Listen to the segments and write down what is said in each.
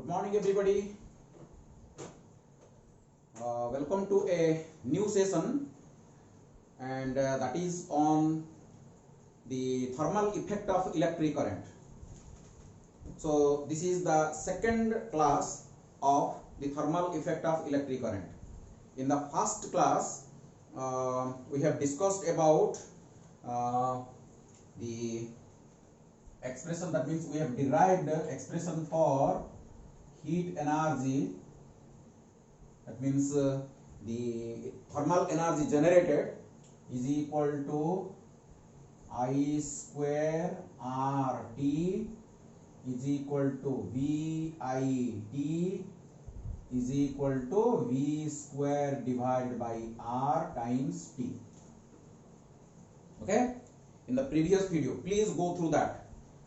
Good morning, everybody. Welcome to a new session, and that is on the thermal effect of electric current. So this is the second class of the thermal effect of electric current. In the first class, we have discussed about the expression, that means we have derived expression for heat energy, that means the thermal energy generated is equal to I square RT is equal to VIT is equal to V square divided by R times T. Okay, in the previous video, please go through that.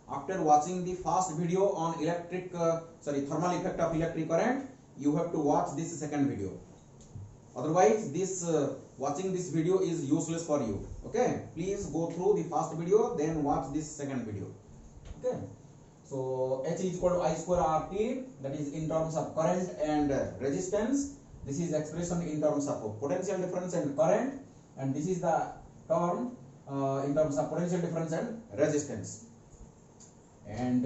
After watching the first video on thermal effect of electric current, you have to watch this second video. Otherwise, watching this video is useless for you. Okay, please go through the first video, then watch this second video. Okay, so H is equal to I square RT, that is in terms of current and resistance. This is expression in terms of potential difference and current, and this is the term in terms of potential difference and resistance. And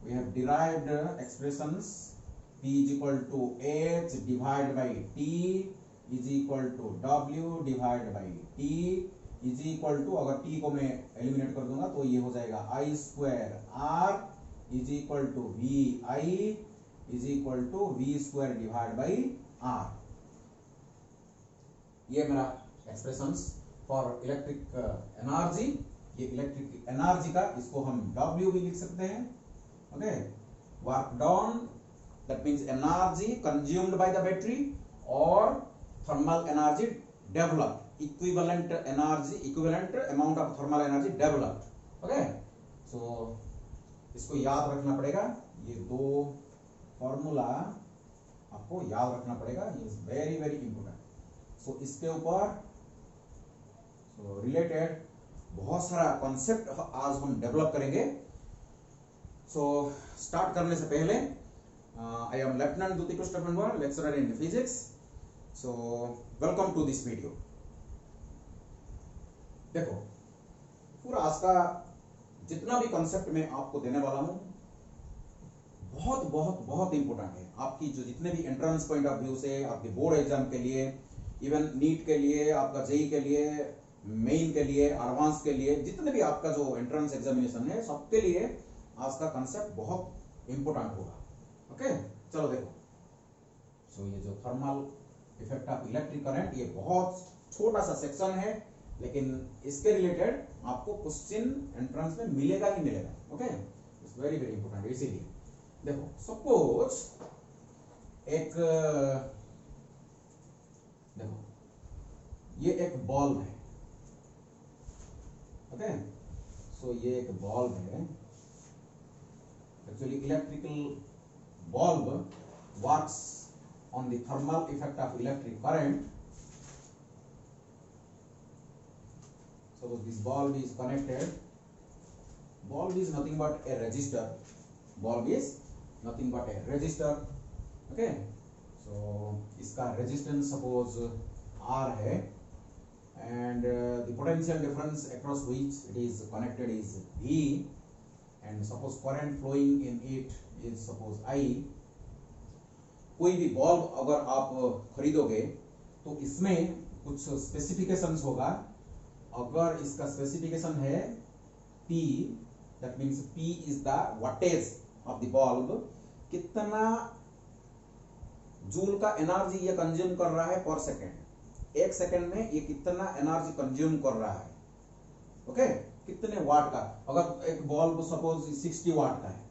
we have derived expressions. P is equal to H divided by T is equal to W divided by T is equal to, अगर T को मैं eliminate कर दूंगा तो ये हो जाएगा I square R is equal to VI is equal to V square divide by R. ये मेरा एक्सप्रेशंस फॉर इलेक्ट्रिक एनर्जी. ये इलेक्ट्रिक एनर्जी का, इसको हम W भी लिख सकते हैं. Okay, work done, that means energy consumed by the battery, or thermal energy developed, equivalent amount of thermal energy developed. Okay, so इसको याद रखना पड़ेगा. ये दो फॉर्मूला आपको याद रखना पड़ेगा. ये इज वेरी वेरी इंपोर्टेंट. सो इसके ऊपर रिलेटेड बहुत सारा कॉन्सेप्ट आज हम डेवलप करेंगे. सो स्टार्ट करने से पहले, I am Lieutenant Duti Krishnapanwar, lecturer in physics. So welcome to this video. देखो, पूरा आज का जितना भी कॉन्सेप्ट मैं आपको देने वाला हूं बहुत बहुत बहुत इंपॉर्टेंट है. आपकी जो जितने भी एंट्रेंस पॉइंट ऑफ व्यू से, आपके बोर्ड एग्जाम के लिए, इवन नीट के लिए, आपका जेई के लिए, मेन के लिए, एडवांस के लिए, जितने भी आपका जो एंट्रेंस एग्जामिनेशन है, सबके लिए आज का कंसेप्ट बहुत इंपॉर्टेंट होगा. ओके, चलो देखो. सो ये जो thermal effect of electric current, ये बहुत छोटा सा सेक्शन है, लेकिन इसके रिलेटेड आपको क्वेश्चन एंट्रेंस में मिलेगा ही मिलेगा. Okay, it's very very important. इसीलिए देखो, सपोज देखो ये एक बल्ब है. ओके, सो ये एक बल्ब है. Actually electrical bulb works on the thermal effect of electric current. So this bulb is connected. Bulb is nothing but a resistor. Bulb is nothing but a resistor. Okay, so इसका resistance suppose R है, and the potential difference across which it is connected is V, and suppose current flowing in it is suppose I. कोई भी bulb अगर आप खरीदोगे तो इसमें कुछ स्पेसिफिकेशंस होगा. अगर इसका स्पेसिफिकेशन है P, that means P is the wattage of the bulb. कितना जूल का एनर्जी ये कंज्यूम कर रहा है पर सेकेंड. एक सेकेंड में ये कितना एनर्जी कंज्यूम कर रहा है. ओके, कितने वाट का. अगर एक बल्ब सपोज 60 वाट का है,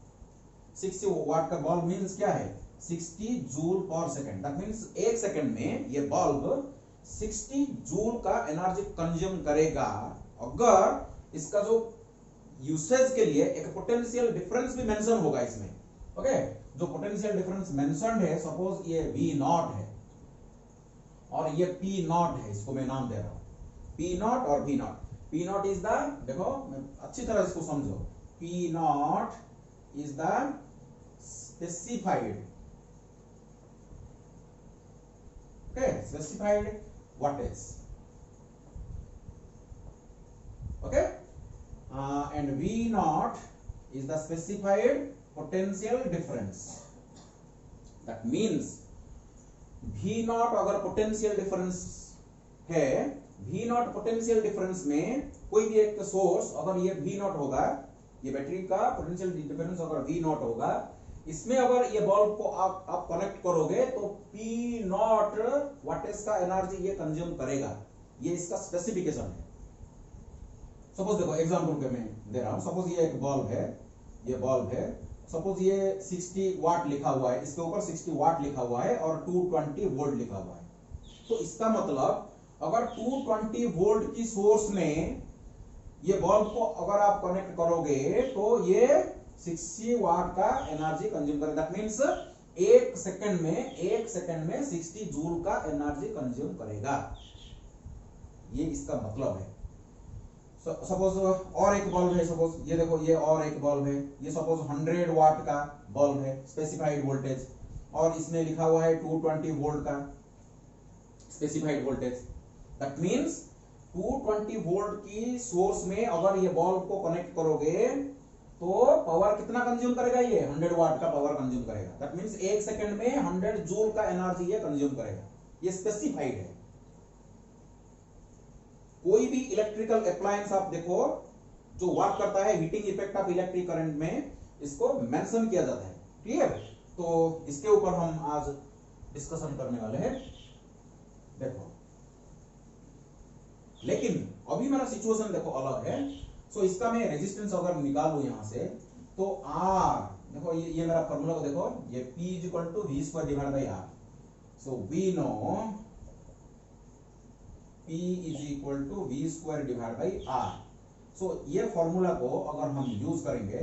60 वाट का बल्ब मींस क्या है, 60 जूल पर सेकेंड. दैट मींस एक सेकेंड में ये बल्ब 60 जूल का एनर्जी कंज्यूम करेगा. अगर इसका जो यूसेज के लिए एक पोटेंशियल डिफरेंस भी मेंशन होगा इसमें. ओके, जो पोटेंशियल डिफरेंस मेंशन्ड है, सपोज ये V नॉट है और ये P नॉट है, इसको मैं नाम दे रहा हूं P नॉट और V not. P not is the, देखो अच्छी तरह इसको समझो, P not is the specified, okay, specified wattage, okay, and V naught is the specified potential difference. That means V naught अगर पोटेंशियल डिफरेंस है, V naught potential difference में कोई भी एक सोर्स अगर ये V naught होगा, ये बैटरी का पोटेंशियल डिफरेंस अगर V naught होगा, इसमें अगर ये बल्ब को आप कनेक्ट करोगे तो P naught वाटेज का एनर्जी ये कंज्यूम करेगा। ये इसका स्पेसिफिकेशन है। सपोज देखो एग्जांपल के मैं दे रहा हूं, सपोज ये एक बल्ब है, ये बल्ब है, सपोज ये 60 वाट लिखा हुआ है, इसके ऊपर 60 वाट लिखा हुआ है और 220 वोल्ट लिखा हुआ है। तो इसका मतलब अगर 220 वोल्ट की सोर्स में ये बल्ब को अगर आप कनेक्ट करोगे तो ये 60 वाट का एनर्जी कंज्यूम करेगा। दैट मींस एक सेकंड में 60 जूल का एनर्जी कंज्यूम करेगा। ये इसका मतलब है। सपोज और एक बल्ब है, सपोज ये देखो ये और एक बल्ब है, ये सपोज 100 वाट का बल्ब है, स्पेसिफाइड वोल्टेज, और इसमें लिखा हुआ है 220 वोल्ट का specified voltage. That means 220 volt की सोर्स में अगर ये बल्ब को कनेक्ट करोगे तो पावर कितना कंज्यूम करेगा? ये 100 वाट का पावर कंज्यूम करेगा। दैट मींस एक सेकंड में 100 जूल का एनर्जी ये कंज्यूम करेगा। ये स्पेसिफाइड है। कोई भी इलेक्ट्रिकल अप्लायंस आप देखो जो वर्क करता है heating effect of electric current में, इसको मेंशन किया जाता है। क्लियर? तो इसके ऊपर हम आज डिस्कशन करने वाले हैं। देखो, लेकिन अभी मेरा सिचुएशन देखो अलग है। सो इसका मैं रेजिस्टेंस अगर निकालू यहां से तो आर, देखो ये मेरा फॉर्मूला को देखो, ये P equal to V square divide by R. So we know P is equal to V square divide by R. So ये फॉर्मूला को अगर हम यूज करेंगे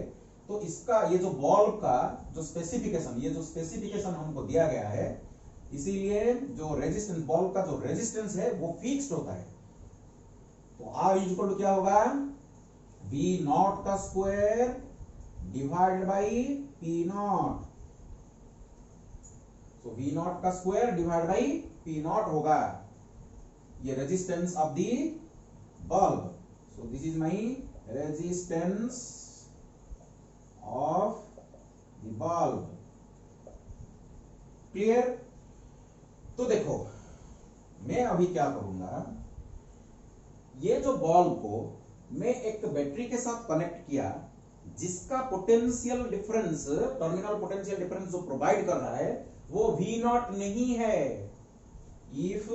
तो इसका ये जो बल्ब का जो स्पेसिफिकेशन, ये जो स्पेसिफिकेशन हमको दिया गया है, इसीलिए जो रेजिस्टेंस, बल्ब का जो रेजिस्टेंस है वो फिक्स्ड होता है। तो आर इज इक्वल टू क्या होगा? वी नॉट का square divide by P not. So V not का square divide by P not होगा ये resistance of the bulb. So this is my resistance of the bulb. Clear? तो देखो मैं अभी क्या करूंगा, ये जो बल्ब को मैं एक बैटरी के साथ कनेक्ट किया जिसका potential difference, terminal potential difference जो प्रोवाइड कर रहा है वो V नॉट नहीं है। If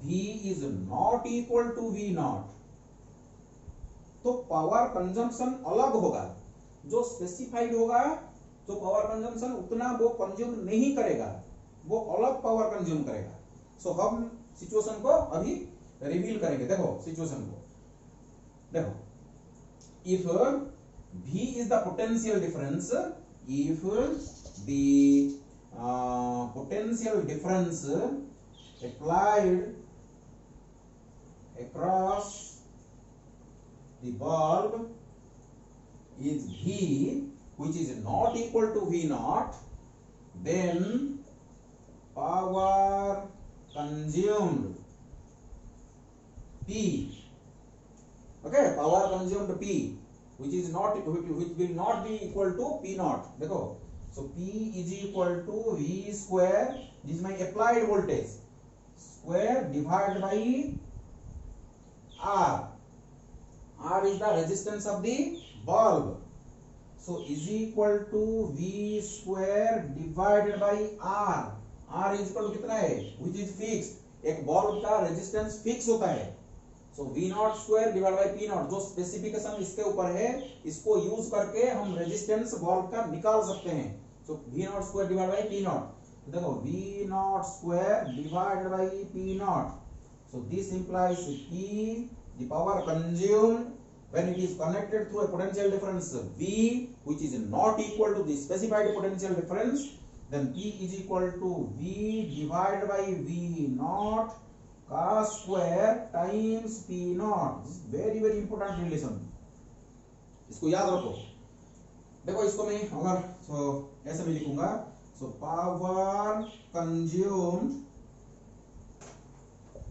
V is not equal to V naught तो पावर कंजम्पशन अलग होगा। जो स्पेसिफाइड होगा, जो पावर कंजम्पशन उतना वो कंज्यूम नहीं करेगा, वो अलग पावर कंज्यूम करेगा। सो हम सिचुएशन को अभी रिवील करेंगे। देखो सिचुएशन को देखो, if V is the potential difference, if the potential difference applied across the bulb is V, which is not equal to V naught, then power consumed P, okay, power consumed P, which is not, which will not be equal to P naught. देखो, so P is equal to V square, this is my applied voltage, square divided by R. R is the resistance of the bulb. So is equal to V square divided by R. R is equal to कितना है? Which is fixed. एक bulb का resistance fix होता है। सो V not square divide by P not, जो specification इसके ऊपर है, इसको यूज करके हम रेजिस्टेंस बल्ब का निकाल सकते हैं। सो V not square divide by P not, देखो V not square divide by P not. So this implies P, the power consumed when it is connected through a potential difference V, which is not equal to the specified potential difference, then P is equal to V divided by V naught का square times P not. very very important relation, इसको याद रखो। देखो इसको मैं अगर ऐसे भी लिखूंगा, so power consumed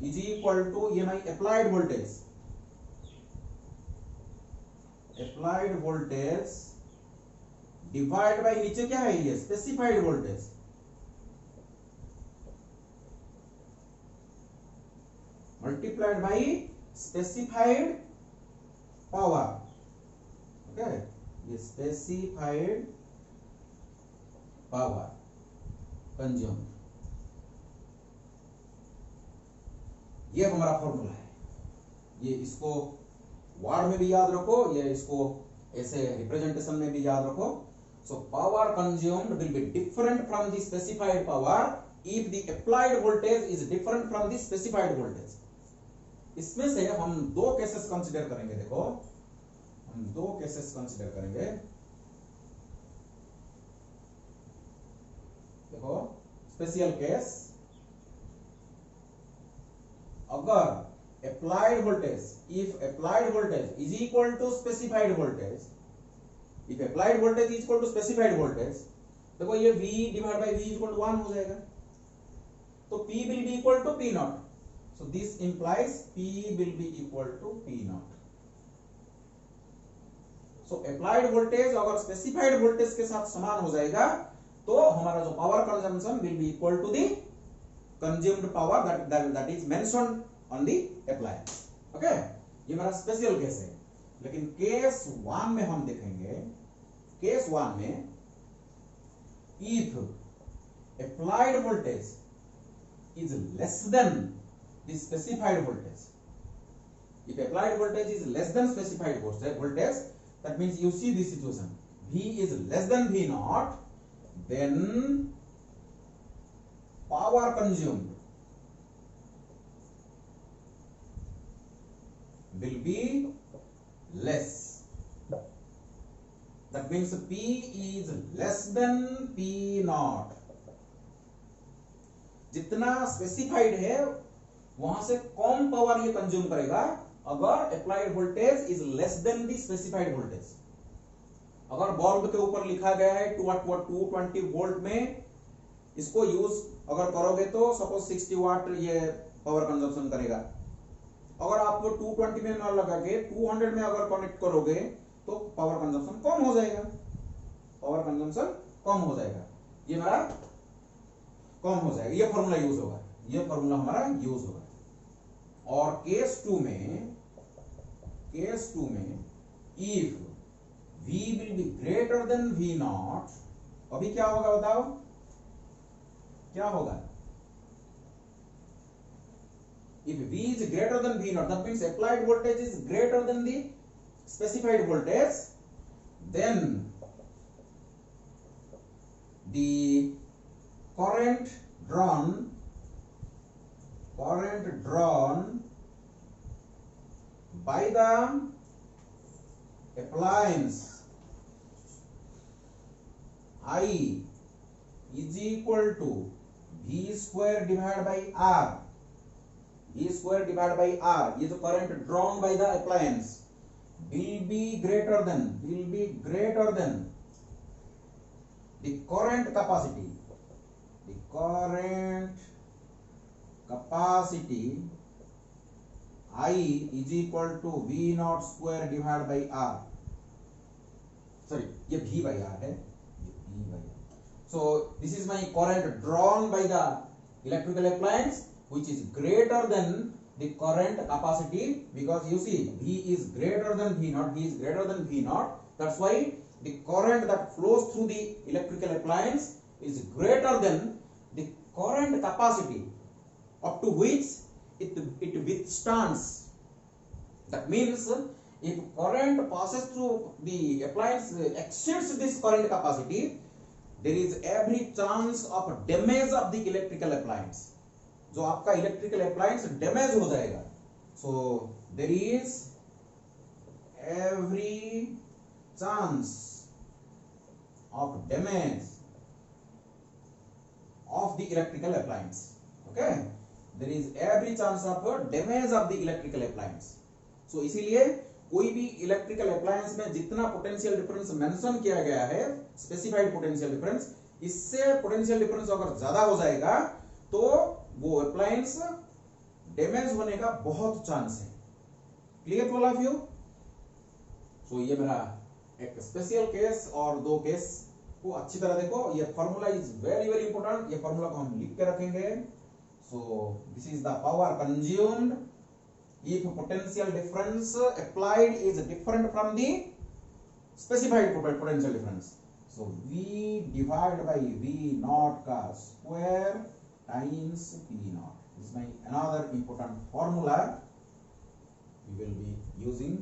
is equal to ये my applied voltage, divide by नीचे क्या है ये specified voltage, multiplied by specified power. Okay, ये स्पेसिफाइड पावर कंज्यूम, ये हमारा फॉर्मूला है। ये इसको वर्ड में भी याद रखो, ये इसको ऐसे रिप्रेजेंटेशन में भी याद रखो। सो power consumed will be different from the specified power if the applied voltage is different from the specified voltage. इसमें से हम दो केसेस कंसीडर करेंगे। देखो हम दो केसेस कंसीडर करेंगे। देखो स्पेशल केस, अगर applied voltage, if applied voltage is equal to specified voltage, if applied voltage is equal to specified voltage, देखो ये V divided by V is equal to 1 हो जाएगा, तो P will be equal to P naught, so this implies P will be equal to P naught। so applied voltage अगर specified voltage के साथ समान हो जाएगा तो हमारा जो power consumption will be equal to the consumed power that is mentioned on the appliance। Okay, ये मेरा स्पेशल केस है। लेकिन केस 1 में हम देखेंगे, केस 1 में if applied voltage is less than the specified voltage, if applied voltage is less than specified voltage, that means you see this situation, V is less than V naught, then power consumed will be less, that means P is less than P naught। जितना specified है वहां से कम power ये consume करेगा अगर applied voltage is less than the specified voltage. अगर bulb के ऊपर लिखा गया है 220 वोल्ट में, इसको यूज अगर करोगे तो सपोज 60 वाट ये पावर कंजम्पशन करेगा। अगर आप 220 में ना लगा के 200 में अगर कनेक्ट करोगे तो पावर कंजम्पशन कम हो जाएगा, पावर कंजम्पशन कम हो जाएगा, ये हमारा कम हो जाएगा, ये फॉर्मूला यूज होगा, ये फॉर्मूला हमारा यूज होगा। और केस 2 में if V will be greater than V naught, अभी क्या होगा बताओ, क्या होगा? If V is greater than V naught, that means applied voltage is greater than the specified voltage, then the current drawn by the appliance I is equal to V square divided by R, V square divided by R, ये जो current drawn by the appliance will be greater than the current capacity, I is equal to V naught square divided by R, sorry ये V by R है, V by R। So this is my current drawn by the electrical appliance which is greater than the current capacity, because you see V is greater than V naught, that's why the current that flows through the electrical appliance is greater than the current capacity up to which it withstands। That means if current passes through the appliance exceeds this current capacity, there is every chance of damage of the electrical appliance, जो आपका electrical appliance damage हो जाएगा। So there is every chance of damage of the electrical appliance, okay, there is every chance of damage of the electrical appliance। So इसीलिए कोई भी electrical appliance में जितना potential difference mention किया गया है, स्पेसिफाइड पोटेंशियल डिफरेंस, इससे potential difference अगर ज्यादा हो जाएगा तो वो अप्लायंस डैमेज होने का बहुत चांस है। Clear all of you? So ये मेरा एक स्पेशल केस और दो केस को अच्छी तरह देखो। ये formula is very very important, ये फॉर्मूला को हम लिख के रखेंगे। सो this is the power consumed if potential difference applied is different from the specified potential difference. So V divided by V naught का square times P naught. This is my another important formula we will be using.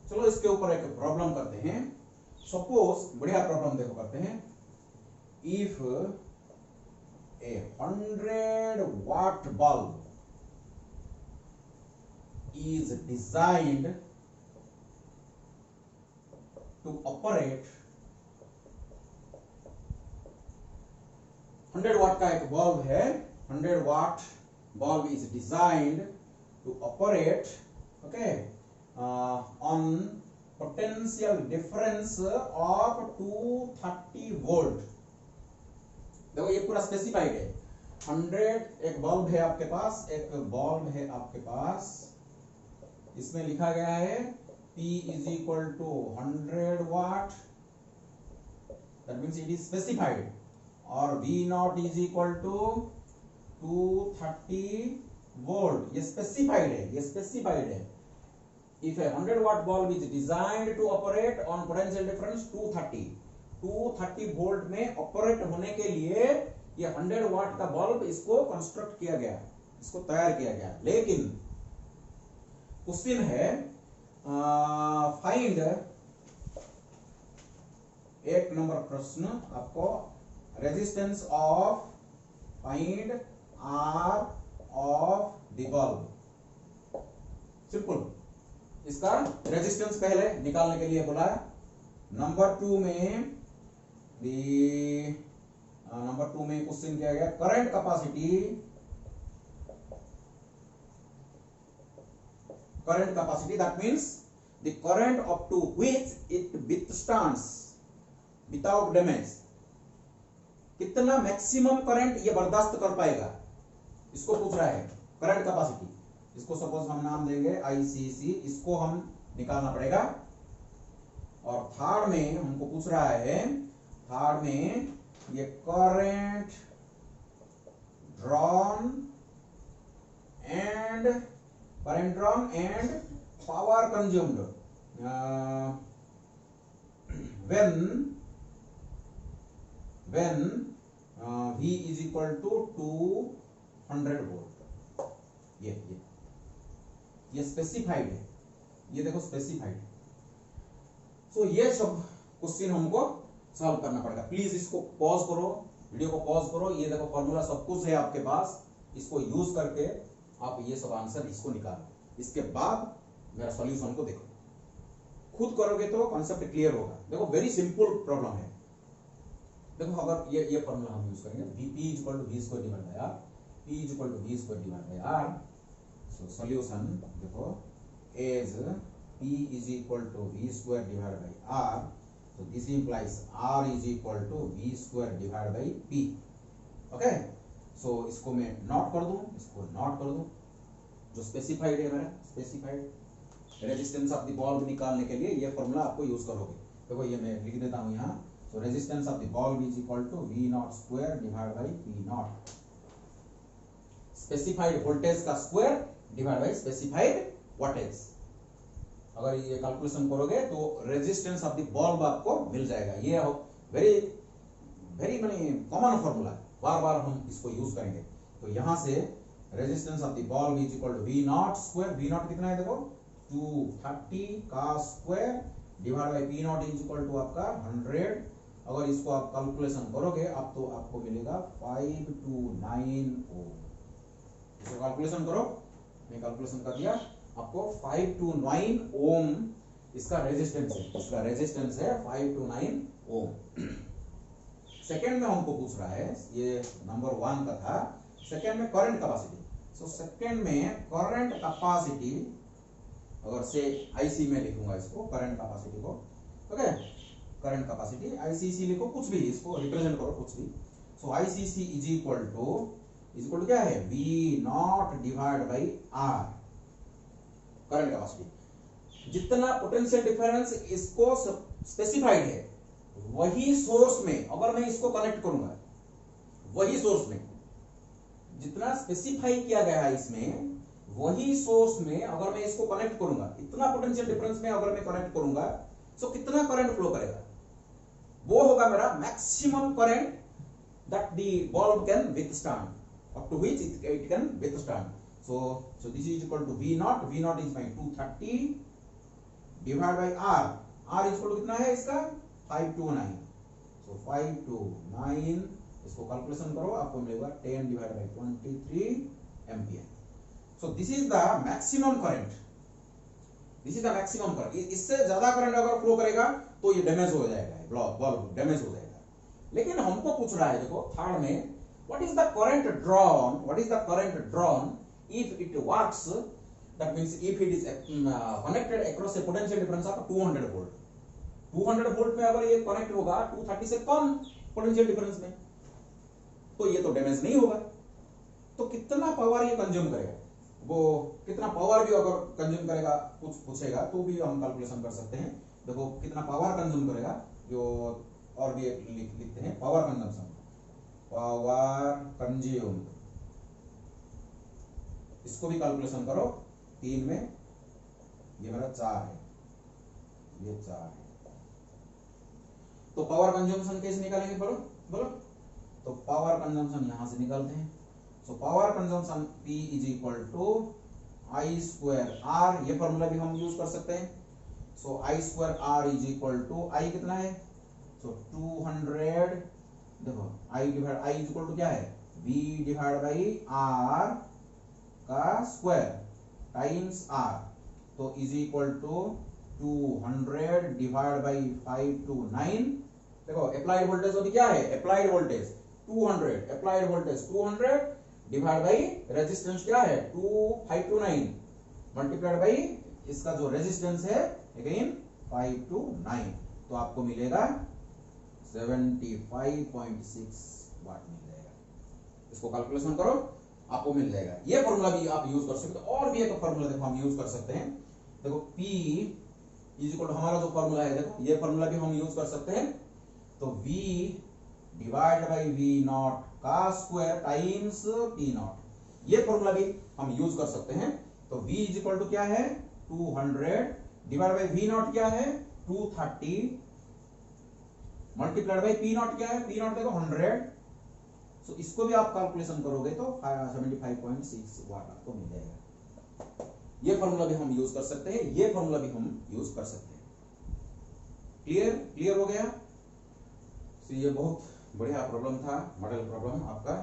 चलो इसके ऊपर एक problem करते हैं। Suppose बढ़िया problem देखो करते हैं। If A 100 watt bulb is designed to operate, 100 watt का एक बल्ब है, 100 watt bulb is designed to operate, okay, on potential difference of 230 volt। देखो ये पूरा स्पेसिफाइड है। 100 एक बल्ब है आपके पास, एक बल्ब है आपके पास, इसमें लिखा गया है P is equal to 100 watt, that means it is specified, और V naught is equal to 230 volt। ये स्पेसिफाइड है, ये स्पेसिफाइड है। If a 100 watt bulb is designed to operate on potential difference 230 volt में ऑपरेट होने के लिए ये 100 वाट का बल्ब इसको कंस्ट्रक्ट किया गया, इसको तैयार किया गया। लेकिन क्वेश्चन है फाइंड, एक नंबर प्रश्न आपको, resistance of, find R of the bulb. Simple, इसका रेजिस्टेंस पहले निकालने के लिए बोला है। नंबर 2 में क्वेश्चन किया गया current capacity, that means the current up to which it withstands without damage. कितना मैक्सिमम करंट ये बर्दाश्त कर पाएगा, इसको पूछ रहा है करंट कैपेसिटी। इसको सपोज हम नाम देंगे ICC, इसको हम निकालना पड़ेगा। और थर्ड में हमको पूछ रहा है, थर्ड में ये current drawn and power consumed when V is equal to 200 volt. ये स्पेसिफाइड है, ये देखो स्पेसिफाइड। सो ये सब क्वेश्चन हमको सॉल्व करना पड़ेगा। प्लीज इसको पॉज करो, वीडियो को पॉज करो। ये देखो फॉर्मूला सब कुछ है आपके पास, इसको यूज करके आप ये सब आंसर इसको निकालो। इसके बाद मेरा सॉल्यूशन को देखो, खुद करोगे तो कॉन्सेप्ट क्लियर होगा। देखो वेरी सिंपल प्रॉब्लम है। देखो अगर ये फॉर्मूला हम यूज करेंगे, P equal to V square divide by R, P equal to V square divide by R। So solution देखो, as P is equal to V square divide by R, so this implies R is equal to V square divided by P। Okay, so इसको मैं note कर दूं, इसको note कर दूं। जो specified है मेरा, specified resistance of the bulb निकालने के लिए ये फॉर्मूला आपको यूज करोगे। देखो ये मैं लिख देता हूं यहाँ। So resistance of the bulb is equal to V not square divide by P not, specified voltage का square divide by specified voltage. अगर ये कैलकुलेशन करोगे तो रेजिस्टेंस ऑफ द बल्ब आपको मिल जाएगा। ये वेरी वेरी माने कॉमन फॉर्मूला, बार बार हम इसको यूज करेंगे। तो यहां से resistance of the bulb is equal to V not square, V not कितना है देखो 230 का square divide by P not is equal to आपका 100 अगर इसको आप कैलकुलेशन करोगे आप तो आपको मिलेगा 529 ओम। इसको कैलकुलेशन करो, मैं कैलकुलेशन कर दिया, आपको 529 ओम इसका रेजिस्टेंस है, इसका रेजिस्टेंस है 529 ओम। सेकेंड में हमको पूछ रहा है, ये नंबर 1 का था, सेकेंड में करंट कैपेसिटी। सो सेकेंड में करंट कैपेसिटी, अगर से आईसी में लिखूंगा इसको करंट कैपेसिटी को, ओके, करंट कैपेसिटी आईसीसी लिखो, कुछ भी इसको रिप्रेजेंट करो कुछ भी। So ICC is equal to क्या है, V not divide by R, current capacity. जितना पोटेंशियल डिफरेंस इसको स्पेसिफाइड है वही सोर्स में अगर मैं इसको कनेक्ट करूंगा, वही सोर्स में जितना स्पेसिफाई किया गया है इसमें, वही सोर्स में अगर मैं इसको कनेक्ट करूंगा, इतना पोटेंशियल डिफरेंस में अगर मैं कनेक्ट करूंगा, तो कितना करंट फ्लो करेगा, वो होगा मेरा maximum current that the bulb can withstand, up to which it can withstand. So this is equal to V naught. V naught is my 230 divided by R. R is equal to कितना है इसका 529. So 529 इसको calculation करो, आपको मिलेगा 10 divided by 23 ampere. So this is the maximum current. This is the maximum current. इससे ज्यादा current अगर फ्लो करेगा तो ये डैमेज हो जाएगा, बल्ब डैमेज हो जाएगा। लेकिन हमको पूछ रहा है, देखो थर्ड में, what is the current drawn, what is the current drawn if it works, that means if it is connected across A potential difference of 200 volt. 200 volt में अगर ये कनेक्ट होगा 230 से कम पोटेंशियल डिफरेंस में, तो ये तो डैमेज नहीं होगा। तो कितना पावर ये कंज्यूम करेगा, वो कितना पावर भी अगर कंज्यूम करेगा कुछ पूछेगा तो भी हम कैलकुलेशन कर सकते हैं। देखो कितना पावर कंज्यूम करेगा, जो और भी एक लिखते हैं पावर कंजम्पशन, पावर कंज्यूम, इसको भी कैलकुलेशन करो। 3 में ये मेरा 4 है, ये 4 है, तो पावर कंजम्पशन कैसे निकालेंगे, बोलो बोलो। तो पावर कंजम्पशन यहां से निकालते हैं। So power consumption P is equal to I square R, ये फॉर्मूला भी हम यूज कर सकते हैं। So I square R is equal to, I कितना है, सो 200, देखो I divide, I is equal to क्या है, v डिवाइड बाई r का स्क्वायर टाइम्स r, तो is equal to 200 divide by 529। देखो अप्लाइड वोल्टेज अभी क्या है, applied voltage 200, applied voltage 200 divide by resistance क्या है 529 मल्टीप्लाइड बाई इसका जो रेजिस्टेंस है अगेन 529, तो आपको मिलेगा 75.6 वाट मिल जाएगा। इसको कैलकुलेशन करो, आपको मिल जाएगा। ये फॉर्मूला भी आप यूज कर सकते हो, और भी एक फॉर्मूला देखो हम यूज कर सकते हैं। देखो P इज इक्वल टू, हमारा जो फॉर्मूला है देखो, ये फॉर्मूला भी हम यूज कर सकते हैं। तो V divide by V not का स्क्वायर टाइम्स P नॉट, ये फॉर्मूला भी हम यूज कर सकते हैं। तो V इज इक्वल टू क्या है 200 डिवाइड बाई V नॉट क्या है 230 मल्टीप्लाइड बाई P नॉट क्या है, P नॉट देखो 100। सो इसको भी आप कैलकुलेशन करोगे तो 75.6 वाट आपको मिल जाएगा। ये फॉर्मूला भी हम यूज कर सकते हैं, ये फॉर्मूला भी हम यूज कर सकते हैं। क्लियर क्लियर हो गया। तो ये बहुत बढ़िया प्रॉब्लम था, मॉडल प्रॉब्लम आपका।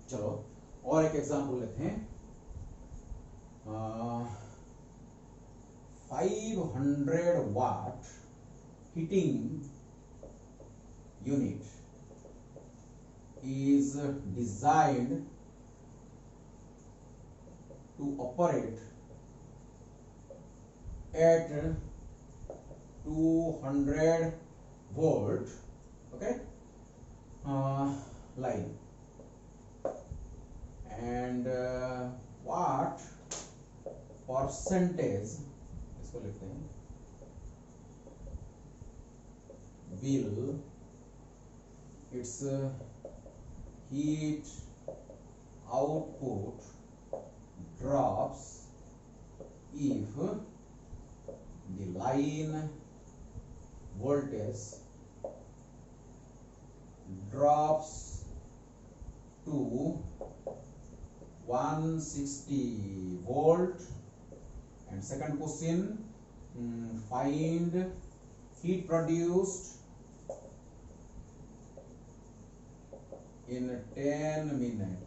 चलो और एक एग्जांपल लेते हैं। 500 watt heating unit is designed to operate at 200 volt, okay, line, and what percentage, इसको लिखते हैं, will its heat output drops if the line voltage drops to 160 volt. And second question, find heat produced in 10 minutes.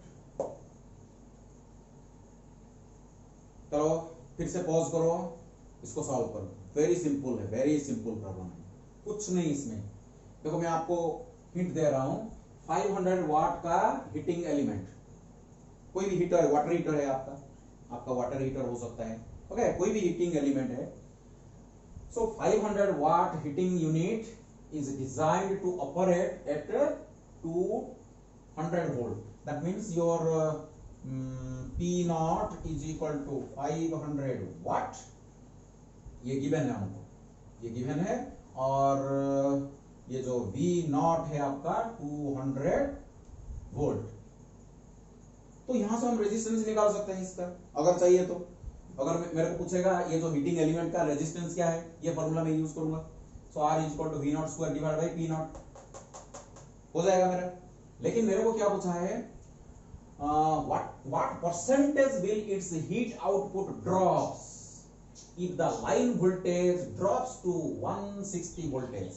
चलो फिर से pause करो, इसको solve करो। Very simple है, वेरी सिंपल प्रॉब्लम है, कुछ नहीं इसमें। देखो मैं आपको हिंट दे रहा हूं, 500 वाट का हीटिंग एलिमेंट, कोई भी हीटर, वाटर हीटर है आपका वाटर हीटर हो सकता है, ओके, कोई भी हीटिंग एलिमेंट है। So 500 watt heating unit is designed to operate at 200 volt. That means your P not is equal to 500 watt. ये गिवन है हमको, ये गिवन है, और ये जो V नॉट है आपका 200 वोल्ट। तो यहां से हम रेजिस्टेंस निकाल सकते हैं इसका, अगर चाहिए तो। अगर मेरे को पूछेगा ये जो हीटिंग एलिमेंट का रेजिस्टेंस क्या है, ये फॉर्मूला मैं यूज करूंगा। So R is equal to V not square divide by P not हो जाएगा मेरा। लेकिन मेरे को क्या पूछा है, what percentage will its heat output drops if the line voltage drops to 160 voltage।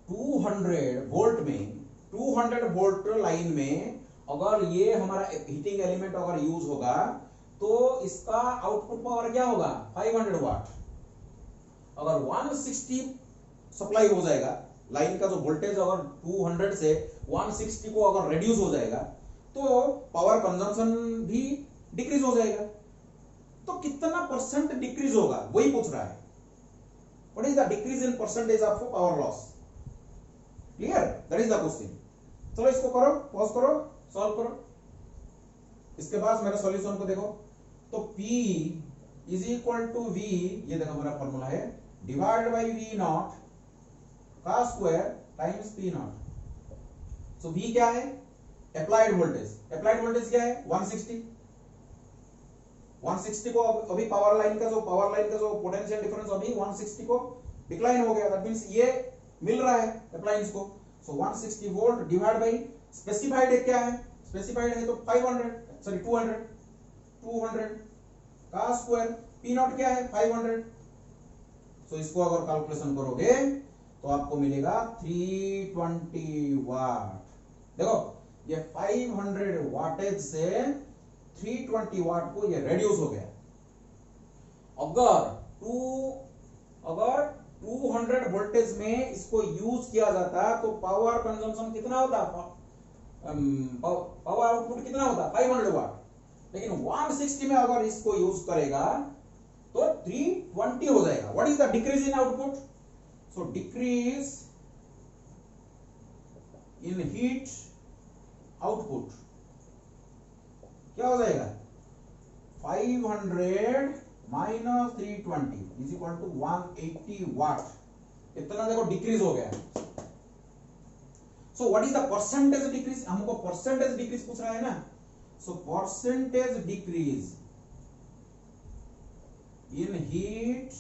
200 volt में, 200 वोल्ट लाइन में अगर ये हमारा हीटिंग एलिमेंट अगर यूज होगा तो इसका आउटपुट पावर क्या होगा, 500 वाट। अगर 160 सप्लाई हो जाएगा, लाइन का जो वोल्टेज अगर 200 से 160 को अगर रिड्यूस हो जाएगा तो पावर कंजम्पशन भी डिक्रीज हो जाएगा। तो कितना परसेंट डिक्रीज होगा वही पूछ रहा है। What is the decrease in percentage of power loss? Clear, that is the question. चलो इसको करो, पॉज करो, सॉल्व करो। इसके बाद मेरे सॉल्यूशन को देखो, तो P is equal to V, ये देखो मेरा फॉर्मूला है, डिवाइड बाई V नॉट का square times P not. So V क्या है, अप्लाइड वोल्टेज। अप्लाइड वोल्टेज क्या है, 160। 160 को अभी पावर लाइन का जो पोटेंशियल डिफरेंस अभी 160 को डिक्लाइन हो गया, दैट मींस ये मिल रहा है अप्लायंस को। सो 160 वोल्ट डिवाइड बाई स्पेसिफाइड है, क्या है स्पेसिफाइड है तो 200 का स्क्वायर, P नॉट क्या है 500। सो इसको अगर कैलकुलेशन करोगे तो आपको मिलेगा 320 वाट। देखो ये 500 वाटेज से 320 वाट को ये रेड्यूस हो गया। अगर 200 वोल्टेज में इसको यूज किया जाता तो पावर कंजम्पशन कितना होता, पावर आउटपुट कितना होता 500 वाट। लेकिन 160 में अगर इसको यूज करेगा तो 320 हो जाएगा। What is the decrease in output? So decrease in heat output क्या हो जाएगा, 500 minus 320 is equal to 180 watt. इतना देखो डिक्रीज हो गया। So what is the percentage decrease, हमको परसेंटेज डिक्रीज पूछ रहा है ना। So percentage decrease in heat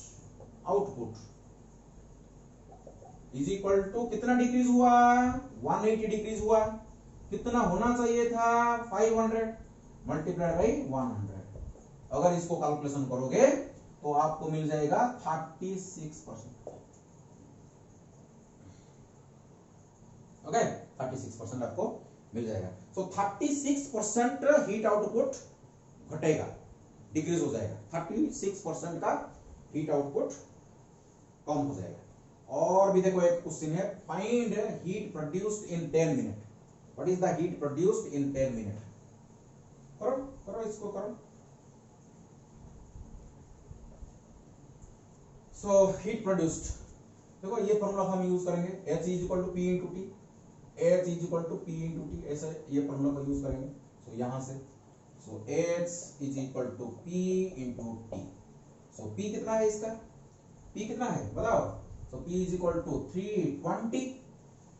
output is equal to कितना डिक्रीज हुआ, 180 डिक्रीज हुआ। कितना होना चाहिए था, 500 मल्टीप्लाइड बाई 100। अगर इसको कैलकुलेशन करोगे तो आपको मिल जाएगा 36%। ओके, 36% आपको मिल जाएगा। सो 36% हीट आउटपुट घटेगा, डिक्रीज हो जाएगा। 36% का हीट आउटपुट कम हो जाएगा। और भी देखो एक क्वेश्चन है, find heat produced in 10 minute. What is the heat produced in 10 minute? करो करो इसको करो। सो हीट प्रोड्यूस्ड, देखो ये फॉर्मूला हम यूज करेंगे, H is equal to P into T, H is equal to P into T, ऐसे ये फॉर्मूला को यूज करेंगे। सो यहां से so H is equal to P into T. So P कितना है इसका, P कितना है बताओ। So P is equal to 320,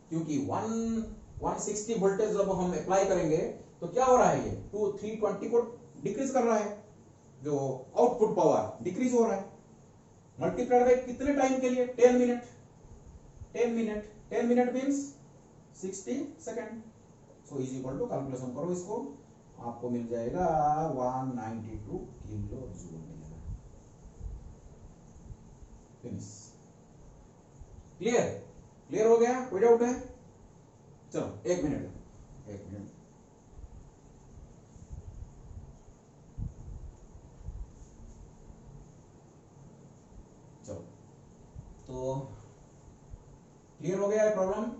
क्योंकि 1 160 वोल्टेज जब हम अप्लाई करेंगे तो क्या हो रहा है, ये 320 को डिक्रीज कर रहा है, जो आउटपुट पावर डिक्रीज हो रहा है। मल्टीप्लाइड बाय कितने टाइम के लिए, 10 minute, 10 minute means 60 second. So is equal to, calculation करो इसको, आपको मिल जाएगा 192 किलो जूल मिलेगा। फिनिश। क्लियर, क्लियर हो गया, कोई डाउट है? चलो एक मिनट। चलो, तो क्लियर हो गया है प्रॉब्लम?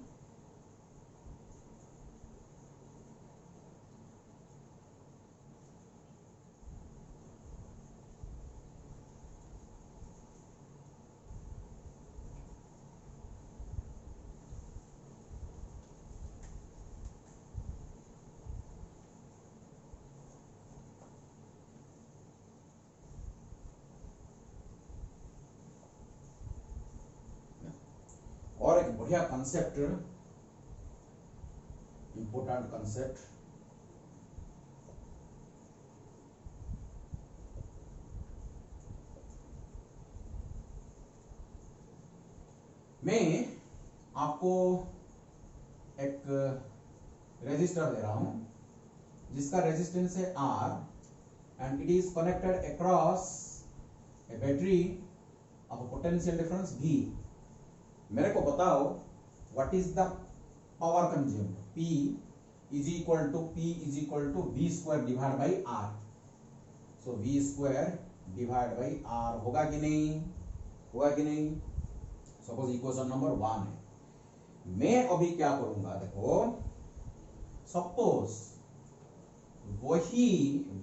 और एक बढ़िया कंसेप्ट, इंपोर्टेंट कंसेप्ट, मैं आपको एक रेजिस्टर दे रहा हूं जिसका रेजिस्टेंस है R and it is connected across a battery of potential difference V। मेरे को बताओ what is the power consumed, P is equal to V square divide by R। So V square divide by R होगा कि नहीं, होगा कि नहीं? Suppose equation number 1 है। मैं अभी क्या करूंगा, देखो सपोज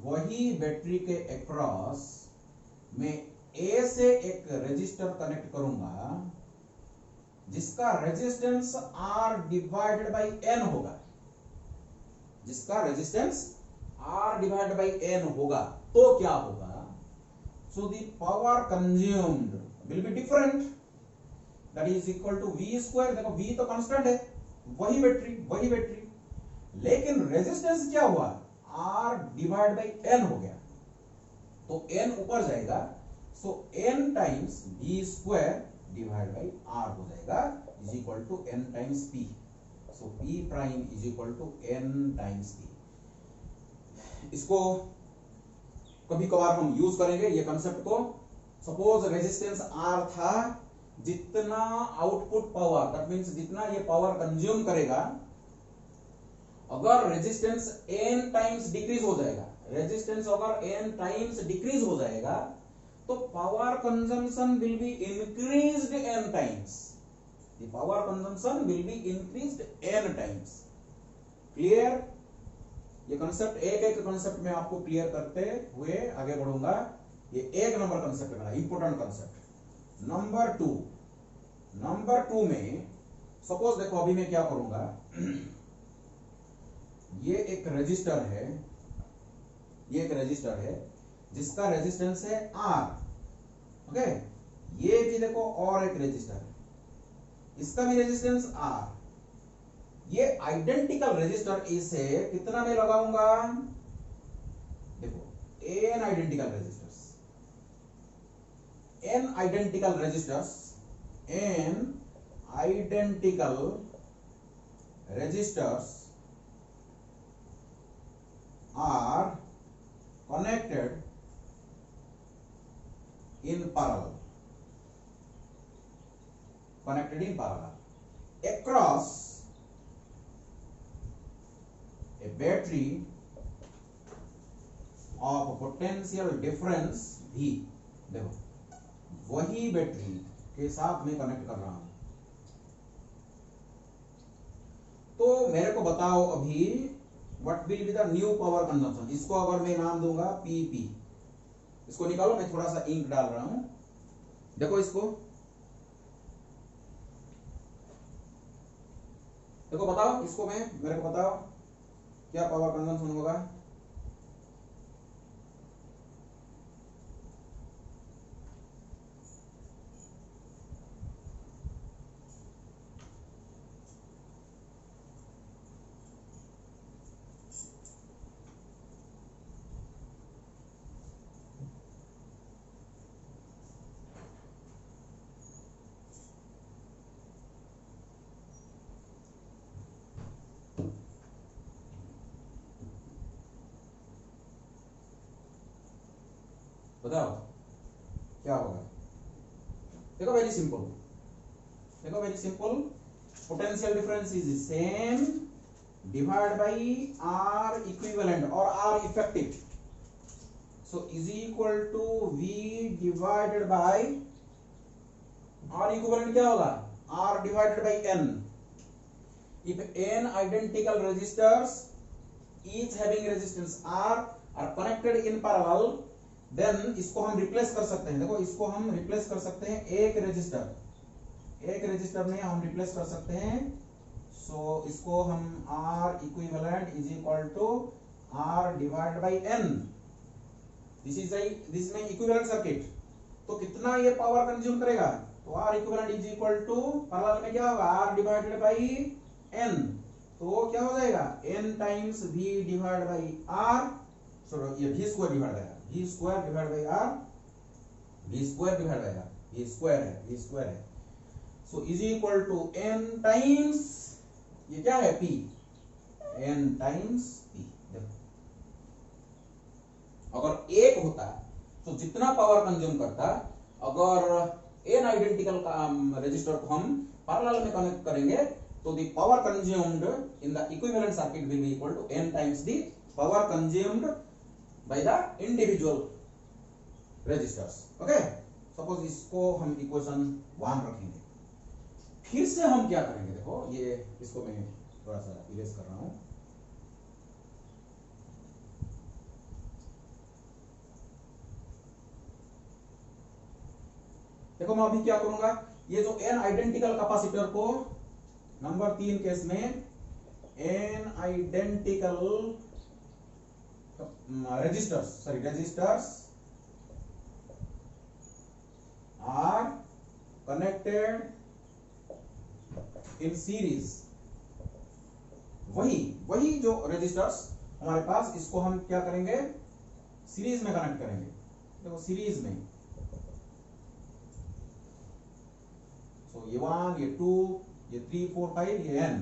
वही बैटरी के अक्रॉस मैं A से एक रेजिस्टर कनेक्ट करूंगा जिसका resistance R divided by N होगा, जिसका resistance R divided by N होगा, तो क्या होगा? So the power consumed will be different, that is equal to V square. देखो V तो कांस्टेंट है, वही बैटरी, लेकिन रेजिस्टेंस क्या हुआ, R डिवाइड बाई N हो गया, तो N ऊपर जाएगा, so N times V square divide by R हो जाएगा, is equal to N times P। So P prime is equal to N times P। इसको कभी कभार हम यूज करेंगे ये कंसेप्ट को। सपोज रेजिस्टेंस R था, जितना आउटपुट पावर, दैट मींस जितना ये पावर कंज्यूम करेगा, अगर रेजिस्टेंस n टाइम्स डिक्रीज हो जाएगा, रेजिस्टेंस अगर n टाइम्स डिक्रीज हो जाएगा तो power consumption will be increased n times, the power consumption will be increased n times. Clear? ये कंसेप्ट एक कंसेप्ट में आपको क्लियर करते हुए आगे बढ़ूंगा। ये एक नंबर कंसेप्ट है मेरा, इंपोर्टेंट कंसेप्ट। नंबर टू में सपोज देखो अभी मैं क्या करूंगा, ये एक रजिस्टर है, जिसका रेजिस्टेंस है R। ओके, ये भी देखो और एक रजिस्टर है, इसका भी रेजिस्टेंस R। ये आइडेंटिकल रजिस्टर इसे कितना में लगाऊंगा, देखो n identical resistors are connected in parallel across a battery of potential difference V। देखो वही बैटरी के साथ मैं कनेक्ट कर रहा हूं, तो मेरे को बताओ अभी what will be the new power consumption. इसको अगर मैं नाम दूंगा PP, इसको निकालो, मैं थोड़ा सा इंक डाल रहा हूं, देखो इसको, देखो बताओ इसको, मेरे को बताओ क्या पावर कंजम्पशन होगा। बताओ क्या होगा? देखो वेरी सिंपल, देखो very simple, potential difference is same divide by R equivalent और R effective, so is equal to V divided by R equivalent क्या होगा? R divided by N. If n identical resistors each having resistance r are connected in parallel, then इसको हम replace कर सकते हैं। देखो इसको हम रिप्लेस कर सकते हैं एक रेजिस्टर में हम रिप्लेस कर सकते हैं। सो इसको हम R equivalent is equal to R divide by N। This में इक्विवेलेंट सर्किट, तो कितना ये पावर कंज्यूम करेगा? तो R equivalent is equal to parallel में क्या होगा? R डिवाइडेड बाई N, तो क्या हो जाएगा? N times V divide by R, सो ये V square divide by R, V square divide by R, V square divide by R, V square है, so is equal to N times ये क्या है? P, N times P। अगर एक होता तो जितना पावर कंज्यूम करता, अगर n आइडेंटिकल रेजिस्टर को हम पैरेलल में कनेक्ट करेंगे तो the power consumed in the equivalent circuit will be equal to n times the power consumed by the individual resistors। Okay, suppose इसको हम इक्वेशन 1 रखेंगे। फिर से हम क्या करेंगे? देखो ये इसको मैं थोड़ा सा इरेज कर रहा हूं। देखो मैं अभी क्या करूंगा, ये जो n आइडेंटिकल कैपेसिटर को नंबर 3 केस में n identical resistors are connected in series, वही जो रेजिस्टर्स हमारे पास, इसको हम क्या करेंगे? सीरीज में कनेक्ट करेंगे। देखो सीरीज में, सो ये 1, ये 2, ये 3, 4, 5, ये n,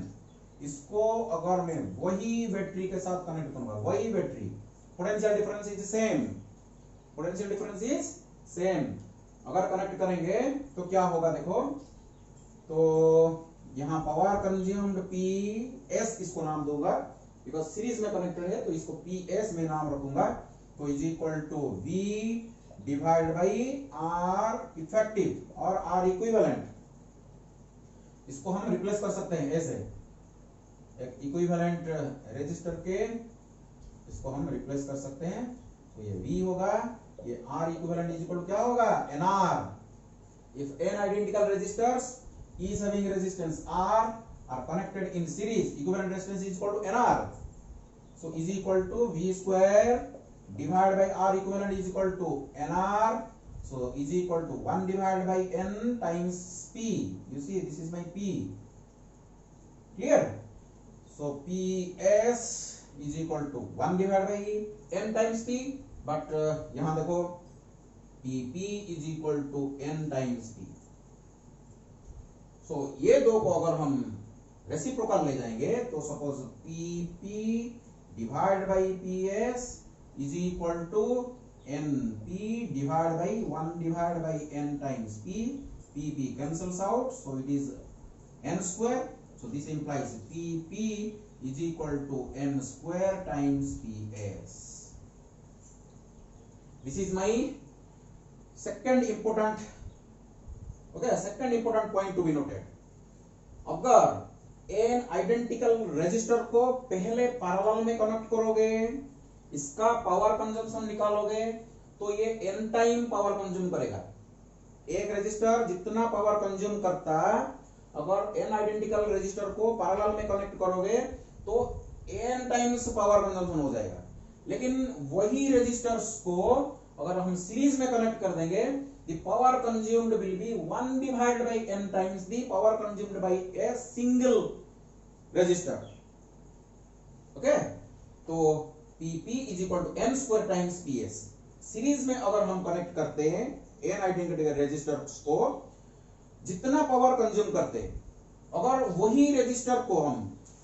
इसको अगर मैं वही बैटरी के साथ कनेक्ट करूंगा, वही battery, potential difference is same, potential difference is same, अगर कनेक्ट करेंगे तो क्या होगा? देखो तो यहां पावर कंज्यूम्ड PS, इसको नाम दूंगा बिकॉज सीरीज में कनेक्टेड है, तो इसको PS में नाम रखूंगा, तो is equal to V divide by R effective और R इक्विवेलेंट। इसको हम रिप्लेस कर सकते हैं ऐसे, एक इक्विवेलेंट रेजिस्टर के इसको हम रिप्लेस कर सकते हैं, तो ये V होगा, ये R equivalent is equal to क्या होगा? NR। If n identical resistors each having resistance R are connected in series, equivalent resistance is equal to NR, so is equal to V square divided by R equivalent is equal to NR, so is equal to 1 divided by N times P। You see this is my P, clear? So PS is equal to 1 divided by N times P, but यहाँ देखो PP is equal to N times P। So ये दो को अगर हम reciprocal ले जाएंगे तो suppose PP divide by PS is equal to NP divide by 1 divide by N times P, PP cancels out, so it is N square, so this implies PP is equal to N square times PS। This is my second important, okay, second important point to be noted। अगर n identical resistor को पहले parallel में connect करोगे, इसका power consumption निकालोगे, तो ये n time power consume करेगा। एक रेजिस्टर जितना पावर कंज्यूम करता, अगर n आइडेंटिकल रेजिस्टर को पैरेलल में कनेक्ट करोगे तो n टाइम्स पावर कंजम्पशन हो जाएगा। लेकिन वही रेजिस्टर्स को अगर हम सीरीज में कनेक्ट कर देंगे, the power consumed will be 1 divided by N times the power consumed by a single resistor। okay, तो PP is equal to N square times PS। Series में अगर हम कनेक्ट करते हैं N आइडेंटिकल रेजिस्टर्स को, जितना पावर कंज्यूम करते, अगर वही रेजिस्टर को हम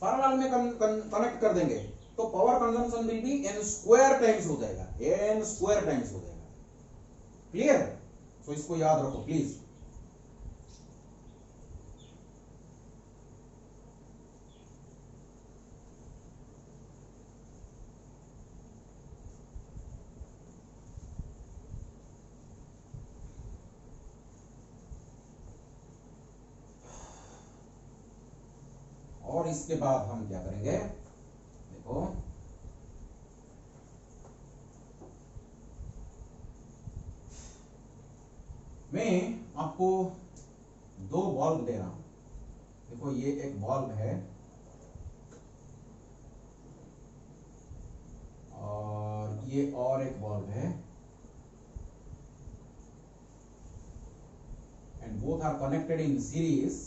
पैरेलल में कनेक्ट कर देंगे तो power consumption will be N square times हो जाएगा, N स्क्वायर टाइम्स हो जाएगा। क्लियर? सो इसको याद रखो प्लीज। और इसके बाद हम क्या करेंगे, देखो मैं आपको दो बल्ब दे रहा हूं। देखो ये एक बल्ब है और ये और एक बल्ब है, and both are connected in series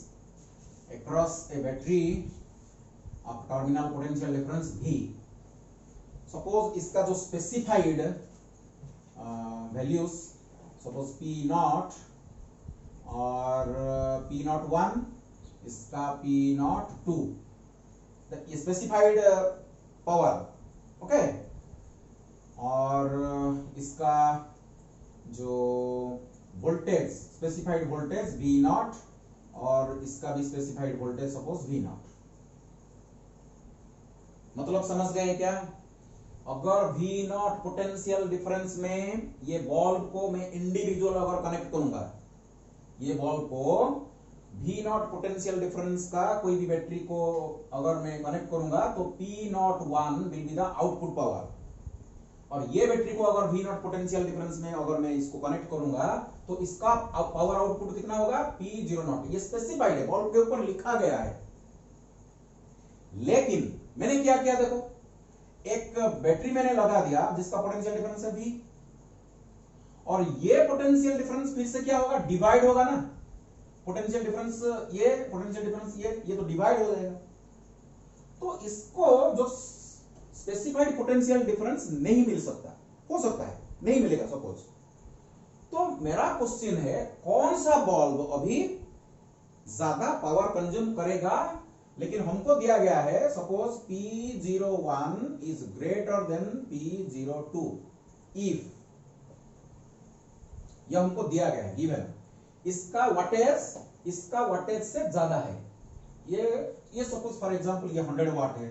across a battery of terminal potential difference V। Suppose इसका जो specified values, suppose P not और P नॉट 1, इसका P not 2, specified power, okay, और इसका जो voltage, specified voltage V not, और इसका भी specified voltage suppose V not. मतलब समझ गए क्या? अगर V नॉट पोटेंशियल डिफरेंस में ये बल्ब को मैं इंडिविजुअल अगर कनेक्ट करूंगा, ये बल्ब को V नॉट पोटेंशियल डिफरेंस का कोई भी बैटरी को अगर मैं कनेक्ट करूंगा तो P not 1 will be the output power, और ये बैटरी को अगर V नॉट पोटेंशियल डिफरेंस में अगर मैं इसको कनेक्ट करूंगा तो इसका पावर आउटपुट कितना होगा? P0 not. ये स्पेसिफाइड है, बल्ब के ऊपर लिखा गया है। लेकिन मैंने क्या किया, देखो एक बैटरी मैंने लगा दिया जिसका पोटेंशियल डिफरेंस है V, और ये पोटेंशियल डिफरेंस फिर से क्या होगा? डिवाइड होगा ना। पोटेंशियल डिफरेंस ये, पोटेंशियल डिफरेंस ये तो डिवाइड हो जाएगा। तो इसको जो स्पेसिफाइड पोटेंशियल डिफरेंस नहीं मिल सकता, हो सकता है नहीं मिलेगा सपोज। तो मेरा क्वेश्चन है कौन सा बल्ब अभी ज्यादा पावर कंज्यूम करेगा? लेकिन हमको दिया गया है suppose P01 is greater than P02 if, यह हमको दिया गया है गिवन, इसका वाटेज से ज्यादा है। ये सपोज फॉर एग्जांपल ये 100 वाट है,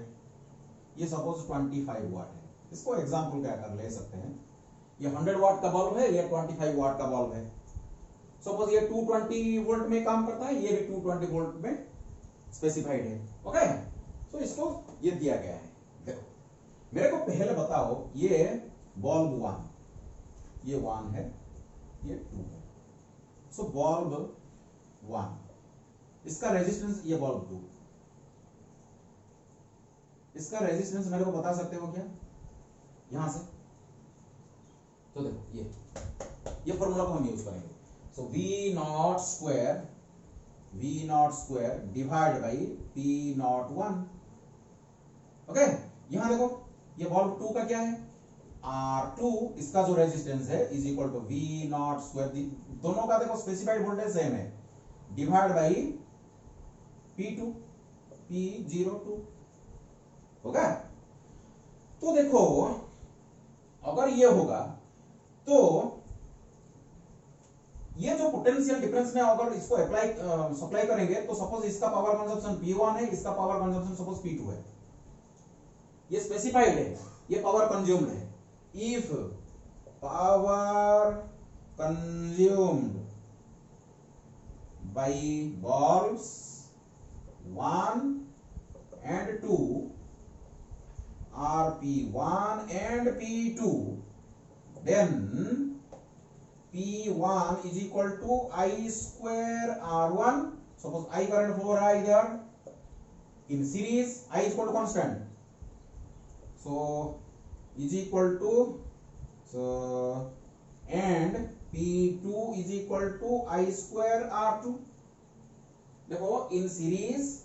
ये सपोज 25 वाट है। इसको एग्जांपल क्या कर ले सकते हैं, ये 100 वाट का बल्ब है, ये 25 वाट का बल्ब है। सपोज ये 220 वोल्ट में काम करता है, ये भी 220 वोल्ट में स्पेसिफाइड है, ओके। तो इसको ये दिया गया है। देखो मेरे को पहले बताओ, ये बल्ब 1, ये 1 है, ये 2 है। सो बल्ब 1, इसका रेजिस्टेंस, ये बल्ब 2, इसका रेजिस्टेंस मेरे को बता सकते हो क्या यहां से? तो देखो ये फॉर्मूला को हम यूज करेंगे। सो V not square divide by P not 1, okay. यहां देखो ये बल्ब 2 का क्या है? R2, इसका जो रेजिस्टेंस है is equal to V not square, दोनों का देखो स्पेसिफाइड वोल्टेज सेम है, डिवाइड बाई P2, P02, होगा। तो देखो अगर ये होगा तो ये जो पोटेंशियल डिफरेंस में अगर इसको अप्लाई सप्लाई करेंगे तो सपोज इसका पावर कंजप्शन P1 है, इसका पावर कंजप्शन सपोज P2 है, ये स्पेसिफाइड है, ये पावर कंज्यूम्ड है। If power consumed by bulbs 1 and 2 are P1 and P2, then P1 is equal to I square R1. Suppose I current flow रहा इधर in series, I is equal to constant, so is equal to, so and P2 is equal to I square R2। देखो in series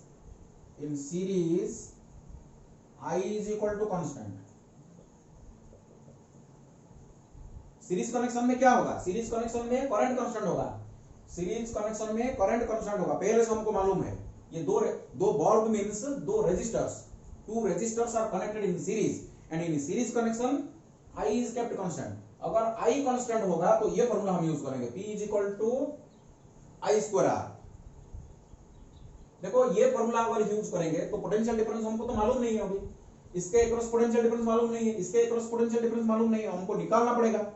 I is equal to constant। Series connection में क्या होगा? Series connection में current constant होगा, series connection में current constant होगा, पहले से हमको मालूम है। ये दो बल्ब मींस दो resistors, two resistors are connected in series, and in series connection I is kept constant। अगर I कांस्टेंट होगा तो ये फॉर्मूला हम यूज करेंगे, P is equal to I square R। देखो ये फॉर्मूला अगर यूज करेंगे तो पोटेंशियल डिफरेंस हमको तो मालूम नहीं है, अभी इसके अक्रॉस पोटेंशियल डिफरेंस मालूम नहीं है, इसके अक्रॉस पोटेंशियल डिफरेंस मालूम नहीं है, हमको निकालना पड़ेगा।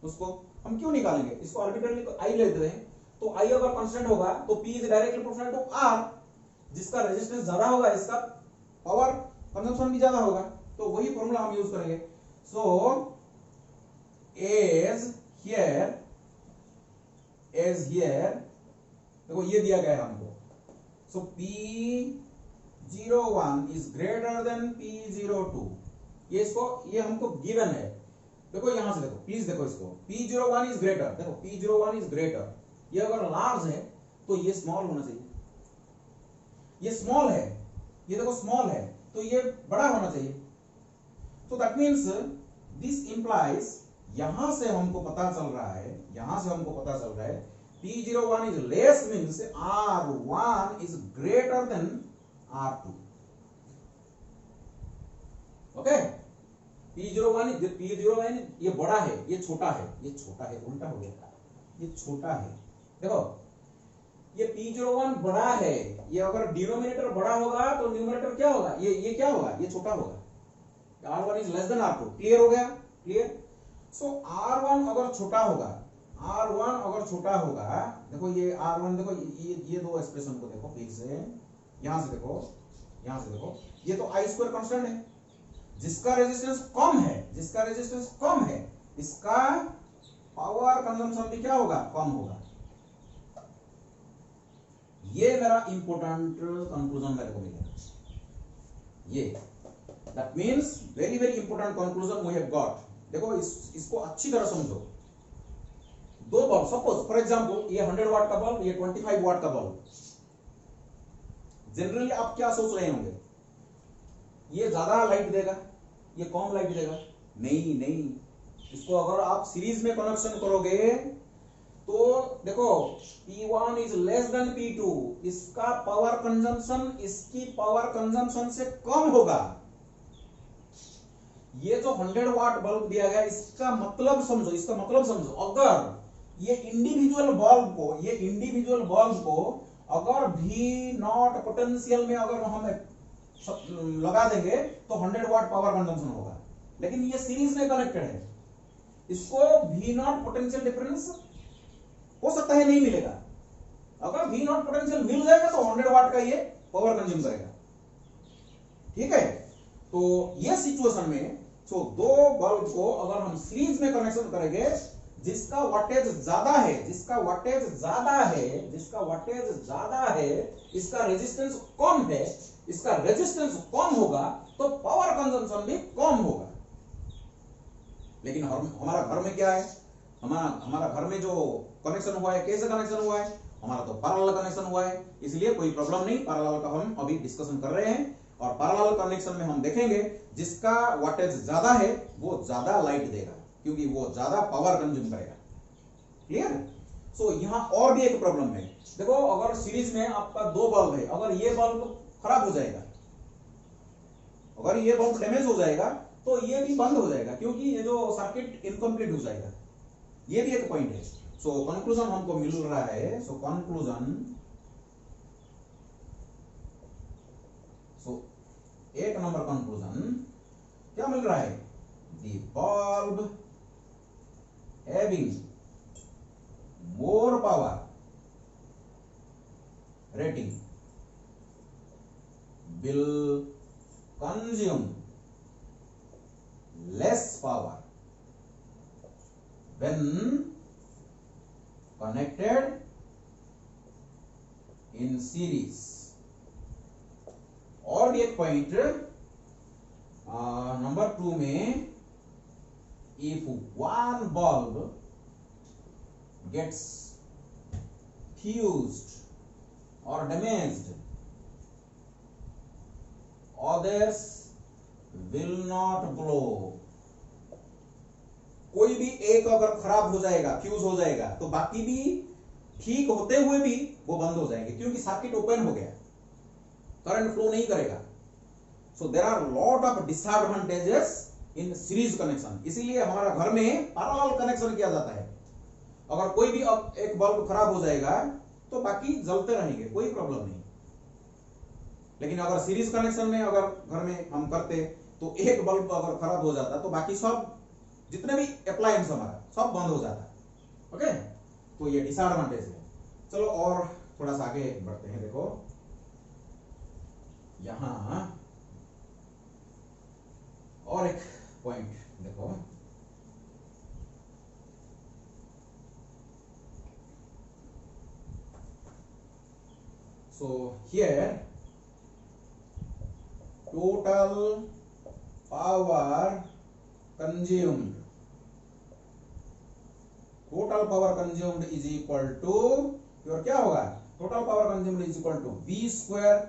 उसको हम क्यों निकालेंगे, इसको आर्बिट्रेरली I लेते हैं, तो I अगर कांस्टेंट होगा तो P is directly proportional to R, जिसका रेजिस्टेंस ज्यादा होगा इसका पावर कंजम्पशन भी ज्यादा होगा, तो वही फॉर्मूला हम यूज करेंगे। सो एज हियर देखो ये दिया गया है हमको, सो P01 is greater than P02, ये हमको गिवन है। देखो यहां से देखो, प्लीज देखो इसको, P01 इज ग्रेटर, देखो P01 इज ग्रेटर, ये अगर लार्ज है तो ये स्मॉल होना चाहिए, ये स्मॉल है, ये देखो स्मॉल है तो ये बड़ा होना चाहिए। तो दैट मीन्स दिस इंप्लाइज, यहां से हमको पता चल रहा है, P01 is less means R1 is greater than R2। Okay, P01 ये बड़ा है, ये छोटा है, उल्टा हो गया, ये छोटा है। देखो ये P01 बड़ा है, ये अगर डिनोमिनेटर बड़ा होगा तो न्यूमरेटर क्या होगा, ये क्या होगा, ये छोटा होगा। R1 is less than R2, clear हो गया, क्लियर। सो R1 अगर छोटा होगा, देखो ये R1, देखो ये दो एक्सप्रेशन को देखो फिर से, यहां से देखो, ये तो I स्क्वायर कांस्टेंट है, जिसका रेजिस्टेंस कम है, इसका पावर कंजम्पशन भी क्या होगा, कम होगा। ये मेरा इंपॉर्टेंट कंक्लूजन मेरे को मिलेगा, ये that means very very important conclusion we have got. देखो इसको अच्छी तरह समझो। दो बल्ब, सपोज फॉर एग्जांपल ये 100 वाट का बल्ब, ये 25 वाट का बल्ब, जनरली आप क्या सोच रहे होंगे, ये ज्यादा लाइट देगा, ये कम लाइट देगा। नहीं, इसको अगर आप सीरीज में कनेक्शन करोगे तो देखो P1 is less than P2, इसका पावर कंजम्पशन इसकी पावर कंजम्पशन से कम होगा। ये जो 100 वाट बल्ब दिया गया, इसका मतलब समझो, अगर ये इंडिविजुअल बल्ब को अगर V0 पोटेंशियल में अगर हम लगा देंगे तो 100 वाट पावर कंजम्पशन होगा, लेकिन ये सीरीज में कनेक्टेड है, इसको V0 पोटेंशियल डिफरेंस हो सकता है नहीं मिलेगा। अगर V0 पोटेंशियल मिल जाएगा तो 100 वाट का ये पावर कंज्यूम करेगा, ठीक है। तो ये सिचुएशन में दो बल्ब को अगर हम सीरीज में कनेक्शन करेंगे, जिसका वाटेज ज्यादा है, इसका रेजिस्टेंस कम होगा, तो पावर कंजम्पशन भी कम होगा। लेकिन हमारा घर में क्या है, हमारा घर में जो कनेक्शन हुआ है, कैसे कनेक्शन हुआ है, हमारा तो पैरेलल कनेक्शन हुआ है, इसलिए कोई प्रॉब्लम नहीं, पैरेलल का हम अभी डिस्कशन कर रहे हैं। और पैरेलल कनेक्शन में हम देखेंगे जिसका वाटेज ज्यादा है वो ज्यादा लाइट देगा, क्योंकि वो ज्यादा पावर कंज्यूम करेगा, क्लियर। सो यहां और भी एक प्रॉब्लम है। देखो अगर सीरीज में आपका दो बल्ब है, अगर ये बल्ब खराब हो जाएगा, अगर ये बल्ब डैमेज हो जाएगा तो ये भी बंद हो जाएगा, क्योंकि ये जो सर्किट इनकम्प्लीट हो जाएगा, ये भी एक पॉइंट है। सो कंक्लूजन हमको मिल रहा है, एक नंबर कंक्लूजन क्या मिल रहा है, the bulb having more power rating will consume less power when connected in series। और एक पॉइंट नंबर 2 में, if one bulb gets fused or damaged, others will not glow। कोई भी एक अगर खराब हो जाएगा, फ्यूज हो जाएगा, तो बाकी भी ठीक होते हुए भी वो बंद हो जाएंगे, क्योंकि सर्किट ओपन हो गया, करंट फ्लो नहीं करेगा। So there are lot of disadvantages in series connection. इसीलिए हमारा घर में पैरेलल कनेक्शन किया जाता है। अगर कोई भी अब एक बल्ब खराब हो जाएगा तो बाकी जलते रहेंगे, कोई प्रॉब्लम नहीं। लेकिन अगर सीरीज कनेक्शन में अगर घर में हम करते तो एक बल्ब अगर खराब हो जाता तो बाकी सब जितने भी अप्लायंस हमारा सब बंद हो जाता। ओके, तो ये डिसएडवांटेज है। चलो और थोड़ा सा आगे बढ़ते हैं। देखो यहां और एक पॉइंट देखो, so here total power consumed, total power consumed is equal to your क्या होगा, total power consumed is equal to v square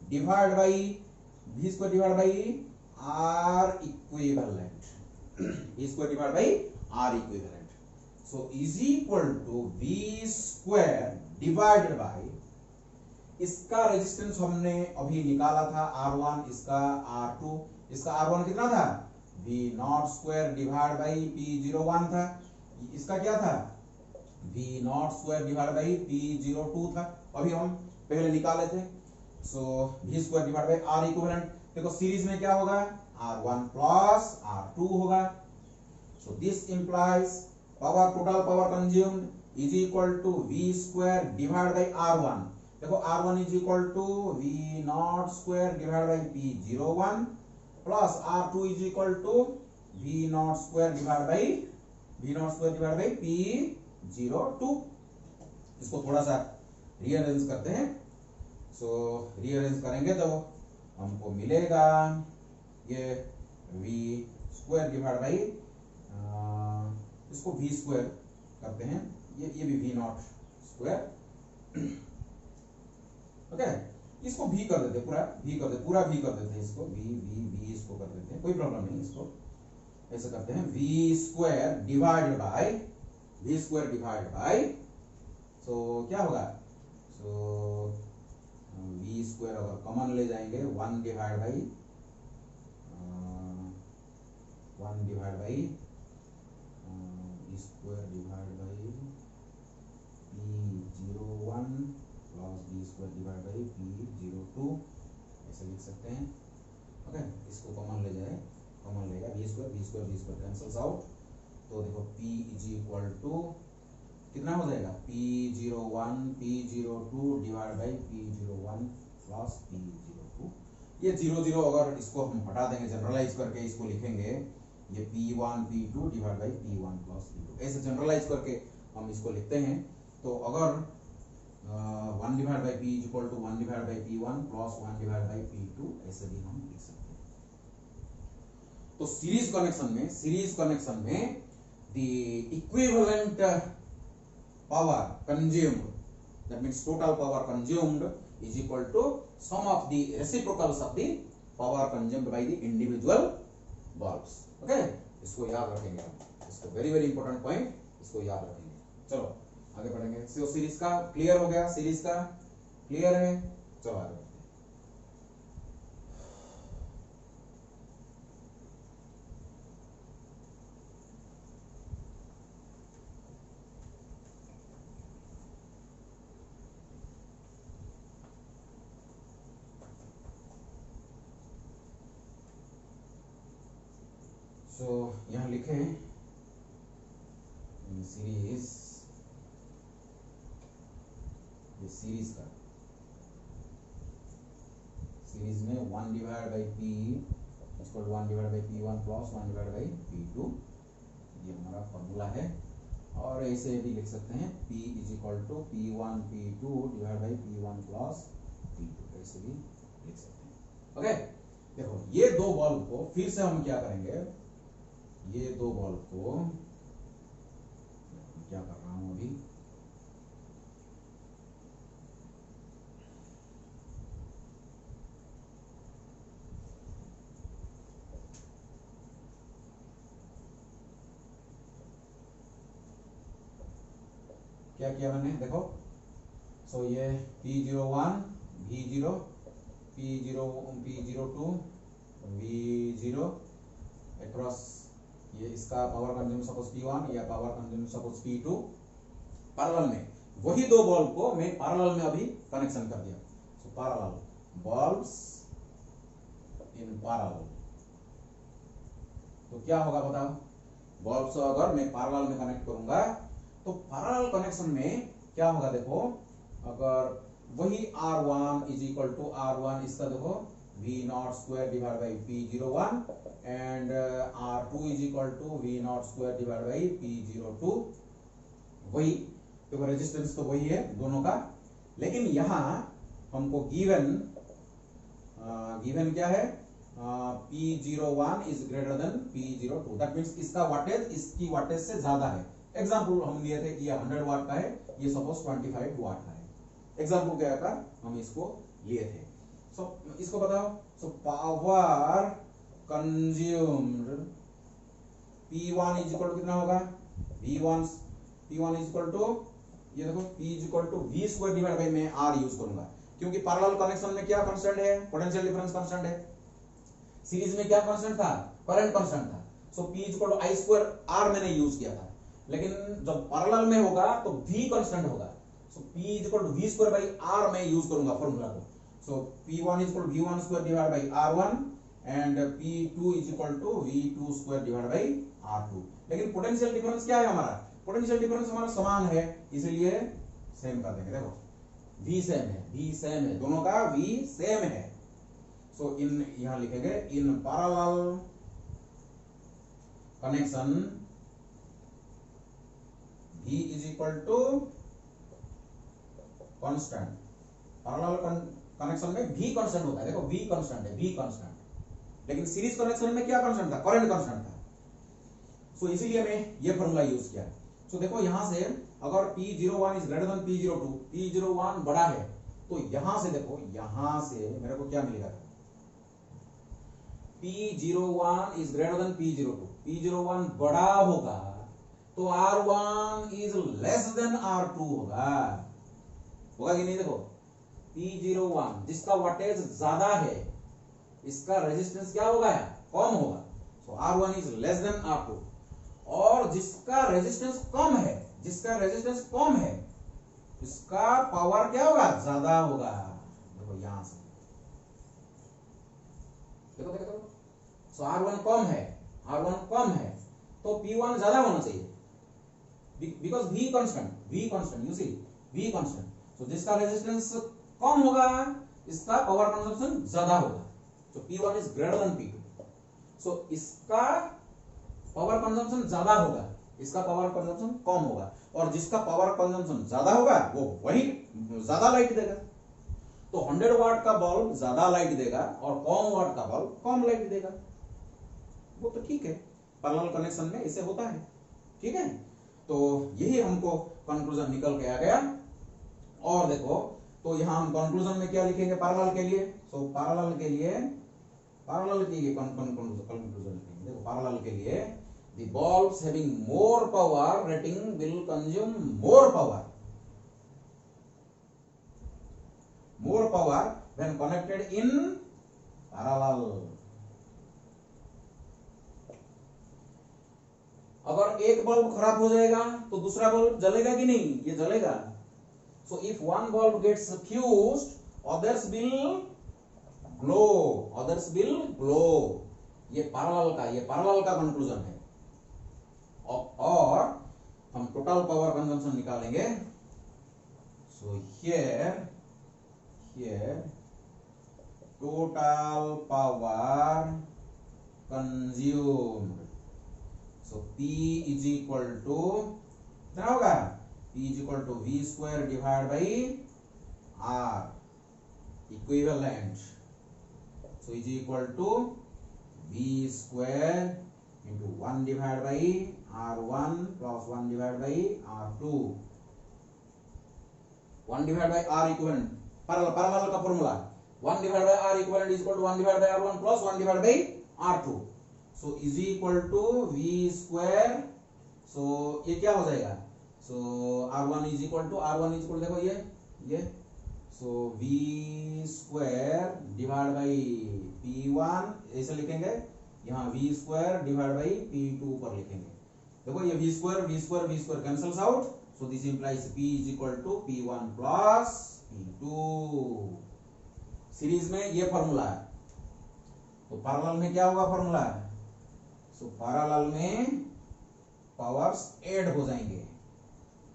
divided by r equivalent v square divided by r equivalent, so is equal to v square divided by, इसका resistance हमने अभी निकाला था R1, इसका R2, इसका R1 कितना था V not square divide by P01 था, इसका क्या था V not square divide by P02 था, अभी हम पहले निकाले थे। So V square divide by R equivalent, देखो सीरीज में क्या होगा R1 प्लस R2 होगा। So this implies power, total power consumed is equal to V square divide by R1, देखो R1 is equal to V not square divide by P01 plus R2 is equal to V not square divide by P02। इसको थोड़ा सा rearrange करते हैं। सो rearrange करेंगे तो हमको मिलेगा ये V स्क्वायर डिवाइड बाई, इसको V स्क्वायर करते हैं, ये भी V नॉट स्क्वायर, ओके इसको भी कर देते, पूरा भी कर देते हैं, इसको भी इसको कर देते हैं, कोई प्रॉब्लम नहीं। इसको ऐसे करते हैं v स्क्वायर डिवाइडेड बाय, सो क्या होगा, सो v स्क्वायर अगर कॉमन ले जाएंगे 1 divide by square divide by P01 plus b square divide by P02, ऐसे लिख सकते हैं। ओके, इसको कॉमन ले जाए, कॉमन लेगा b स्क्वायर कैंसल्स आउट, तो देखो p इज इक्वल टू कितना हो जाएगा P02 divide by P01 plus P02। ये 0 अगर इसको हम हटा देंगे, जनरलाइज करके इसको लिखेंगे ये P1 P2 divide by P1 plus P2, ऐसे जनरलाइज करके हम इसको लिखते हैं। तो अगर 1 divide by P is equal to 1 divide by P1 plus 1 divide by P2, ऐसे भी हम लिख सकते हैं। तो सीरीज कनेक्शन में the equivalent power consumed, that means total power consumed is equal to sum of the reciprocals of the power consumed by the individual bulbs। okay, इसको याद रखेंगे हम, इसको वेरी इंपॉर्टेंट पॉइंट, इसको याद रखेंगे। चलो आगे बढ़ेंगे। सीरीज का क्लियर हो गया, सीरीज का क्लियर है, चलो आगे बढ़ते हैं। तो यहां लिखे सीरीज, ये सीरीज का, सीरीज में 1 divide by P equal 1 divide by P1 plus 1 divide by P2, ये हमारा फॉर्मूला है। और ऐसे भी लिख सकते हैं P is equal to P1 P2 divide by P1 plus P2, ऐसे भी लिख सकते हैं। ओके, देखो ये दो बल्ब को फिर से हम क्या करेंगे, ये दो बल्ब को क्या कर रहा हूं अभी, क्या किया मैंने, देखो सो ये P01 V0 P02 V0 across, ये इसका पावर कंज्यूम सपोज P1 या power consume suppose P2 parallel में, वही दो बल्ब को मैं पैरेलल में अभी कनेक्शन कर दिया। So parallel bulbs in parallel, तो क्या होगा बताओ, बल्ब्स अगर मैं पैरेलल में कनेक्ट करूंगा तो पैरेलल कनेक्शन में क्या होगा, देखो अगर वही R1 is equal to R1, इसका देखो V0 square divide by P01 and R2 is equal to V0 square divide by P02, वही देखो रेजिस्टेंस तो वही है दोनों का, लेकिन यहाँ हमको गिवन क्या है, P01 is greater than P02, that means इसका वाटेज इसकी वाटेज से ज्यादा है। एग्जाम्पल हम लिए थे कि ये 100 वाट का है, ये सपोज 25 वाट का है, एग्जाम्पल क्या था हम इसको लिए थे। सो इसको बताओ, so power consumed P1 is equal to कितना होगा, P1 इज इक्वल टू, ये देखो P is equal to V square divide by मैं R यूज करूंगा, क्योंकि पैरेलल कनेक्शन में क्या कांस्टेंट है, पोटेंशियल डिफरेंस कांस्टेंट है। सीरीज में क्या कांस्टेंट था, करंट कांस्टेंट था। So P is equal to I square R मैंने यूज किया था, लेकिन जब पैरेलल में होगा तो V कांस्टेंट होगा। So P is equal to V square by R मैं यूज करूंगा फॉर्मूला को। So P1 is equal to V1 square divide by R1 and P2 is equal to V2 square divide by R2। लेकिन potential difference क्या है हमारा, potential difference हमारा समान है, इसीलिए सेम कर देंगे। देखो V सेम है, दोनों का V सेम है। सो इन यहां लिखेंगे in parallel connection V is equal to constant, parallel connection में V कांस्टेंट होता है, देखो V कांस्टेंट है, V कांस्टेंट, लेकिन सीरीज कनेक्शन में क्या कांस्टेंट था, करंट कांस्टेंट था। सो इसीलिए मैं ये फॉर्मूला यूज किया। सो देखो यहां से अगर P01 is greater than P02, P01 बड़ा है, तो यहां से देखो, यहां से मेरे को क्या मिलेगा, P01 is greater than P02, P01 बड़ा होगा तो R1 is less than R2 होगा कि नहीं। देखो P01 जिसका वाटेज ज्यादा है, इसका रेजिस्टेंस क्या होगा, कम होगा। सो R1 is less than R2, और जिसका रेजिस्टेंस कम है, इसका पावर क्या होगा, ज्यादा होगा। देखो यहां से देखो सो R1 कम है तो P1 ज्यादा होना चाहिए, because V constant you see V constant. तो जिसका रेजिस्टेंस कम होगा, इसका पावर कंजम्पशन ज्यादा होगा। तो P1 is greater than P2, सो इसका पावर कंजम्पशन ज्यादा होगा, इसका पावर कंजम्पशन कम होगा, और जिसका पावर कंजम्पशन ज्यादा होगा वो वही ज्यादा लाइट देगा। तो 100 वाट का बल्ब ज्यादा लाइट देगा और कम वाट का बल्ब कम लाइट देगा, वो तो ठीक है, पैरेलल कनेक्शन में इसे होता है, ठीक है। तो यही हमको कंक्लूजन निकल के आ गया। और देखो तो यहां हम कंक्लूजन में क्या लिखेंगे पैरेलल के लिए, सो पैरेलल के लिए कंक्लूजन लिखेंगे। देखो पैरेलल के लिए the bulbs having more power rating will consume more power when connected in parallel। अगर एक बल्ब खराब हो जाएगा तो दूसरा बल्ब जलेगा कि नहीं, ये जलेगा। So if one bulb gets fused, others will glow। ये पैरेलल का कंक्लूजन है। और हम टोटल पावर कंजम्पशन निकालेंगे। So here total power consumed, so P is equal to क्या होगा, P is equal to V square divide by R equivalent, so is equal to V square into 1 divided by R1 plus 1 divided by R2, 1 divided by R equivalent, parallel का formula 1 divided by R equivalent is equal to 1 divided by R1 plus 1 divided by R2, so is equal to V square। so ये क्या हो जाएगा, so R1 is equal to देखो ये so V square divided by P1 ऐसे लिखेंगे, यहाँ V square divide by P two ऊपर लिखेंगे। देखो ये V square cancels out, so this implies P is equal to P one plus P two. Series में ये फॉर्मूला है, तो पैरेलल में क्या होगा फॉर्मूला? सो पैरेलल में पावर्स ऐड हो जाएंगे।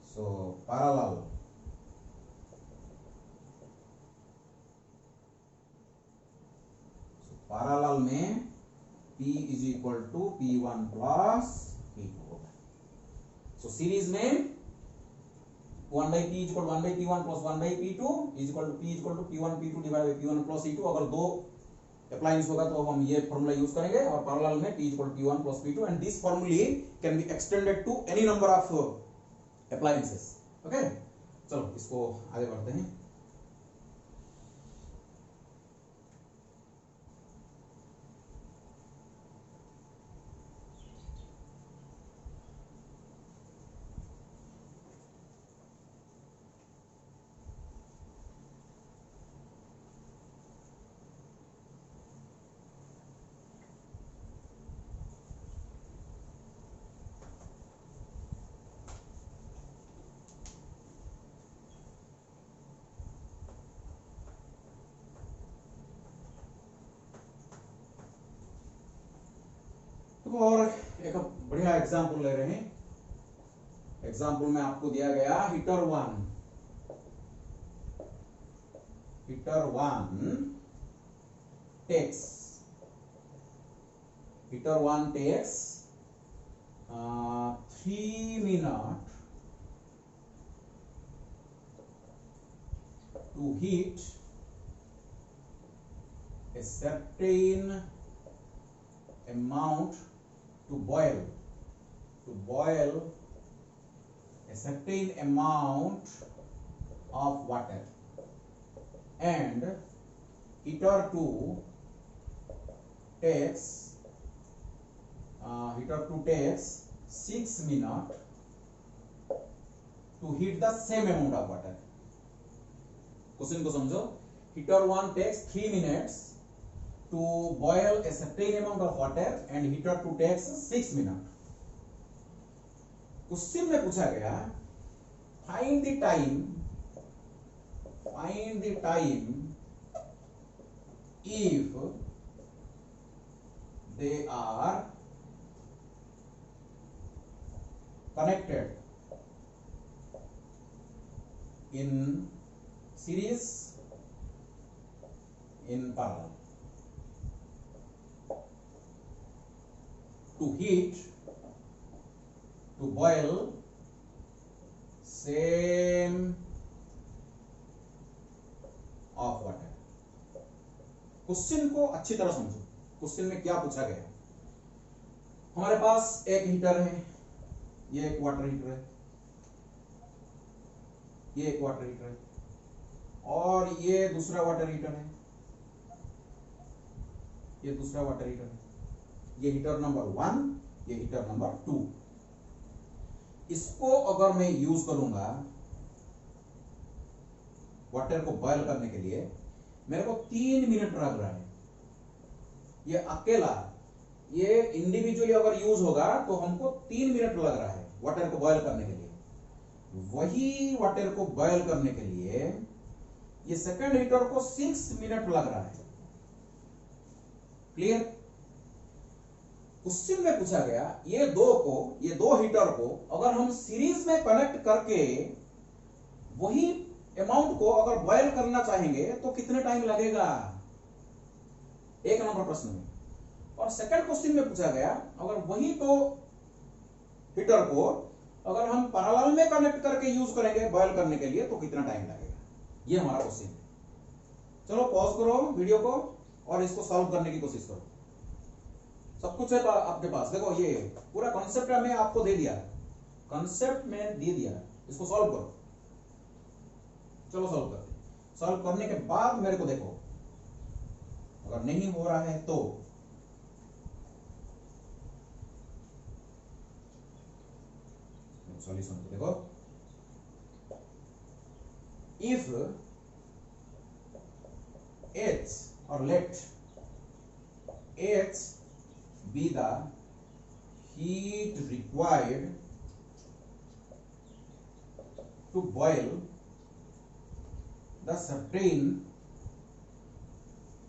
सो पैरेलल में P is equal to P1 plus P2। So series में 1 by P is equal 1 by P1 plus 1 by P2 is equal to P is equal to P1 P2 divide by P1 plus P2। अगर दो appliance होगा तो हम ये formula use करेंगे, और parallel में P is equal to P1 plus P2 and this formula can be extended to any number of appliances. Okay, चलो इसको आगे बढ़ते हैं। तो और एक बढ़िया एग्जांपल ले रहे हैं। एग्जांपल में आपको दिया गया heater one takes 3 minutes to heat a certain amount to boil a certain amount of water, and heater 2 takes 6 minutes to heat the same amount of water। Question को समझो। Heater 1 takes 3 minutes to boil a certain amount of water and heater 2 takes 6 minutes। Question में पूछा गया find the time if they are connected in series in parallel to boil same of water। Question को अच्छी तरह समझो। Question में क्या पूछा गया? हमारे पास एक हीटर है, ये एक वाटर हीटर है, ये एक वाटर हीटर है, और ये दूसरा वाटर हीटर है, ये दूसरा वाटर हीटर है। ये हीटर नंबर 1, ये हीटर नंबर 2। इसको अगर मैं यूज करूंगा वाटर को बॉयल करने के लिए, मेरे को 3 मिनट लग रहा है। ये अकेला, ये इंडिविजुअली अगर यूज होगा तो हमको 3 मिनट लग रहा है वाटर को बॉयल करने के लिए। वही वाटर को बॉयल करने के लिए ये सेकंड हीटर को 6 मिनट लग रहा है। क्लियर? क्वेश्चन में पूछा गया ये दो हीटर को अगर हम सीरीज में कनेक्ट करके वही अमाउंट को अगर बॉयल करना चाहेंगे तो कितने टाइम लगेगा? एक नंबर प्रश्न में। और सेकंड क्वेश्चन में पूछा गया अगर वही दो हीटर को अगर हम पैरेलल में कनेक्ट करके यूज करेंगे बॉयल करने के लिए तो कितना टाइम लगेगा? ये हमारा क्वेश्चन है। चलो पॉज करो वीडियो को और इसको सॉल्व करने की कोशिश करो। सब कुछ है आपके पास। देखो ये पूरा कॉन्सेप्ट हमें आपको दे दिया, कॉन्सेप्ट में दे दिया, इसको सॉल्व करो। चलो सॉल्व करते हैं। सॉल्व करने के बाद मेरे को देखो, अगर नहीं हो रहा है तो सॉल्यूशन को देखो। इफ H और let H be the heat required to boil the certain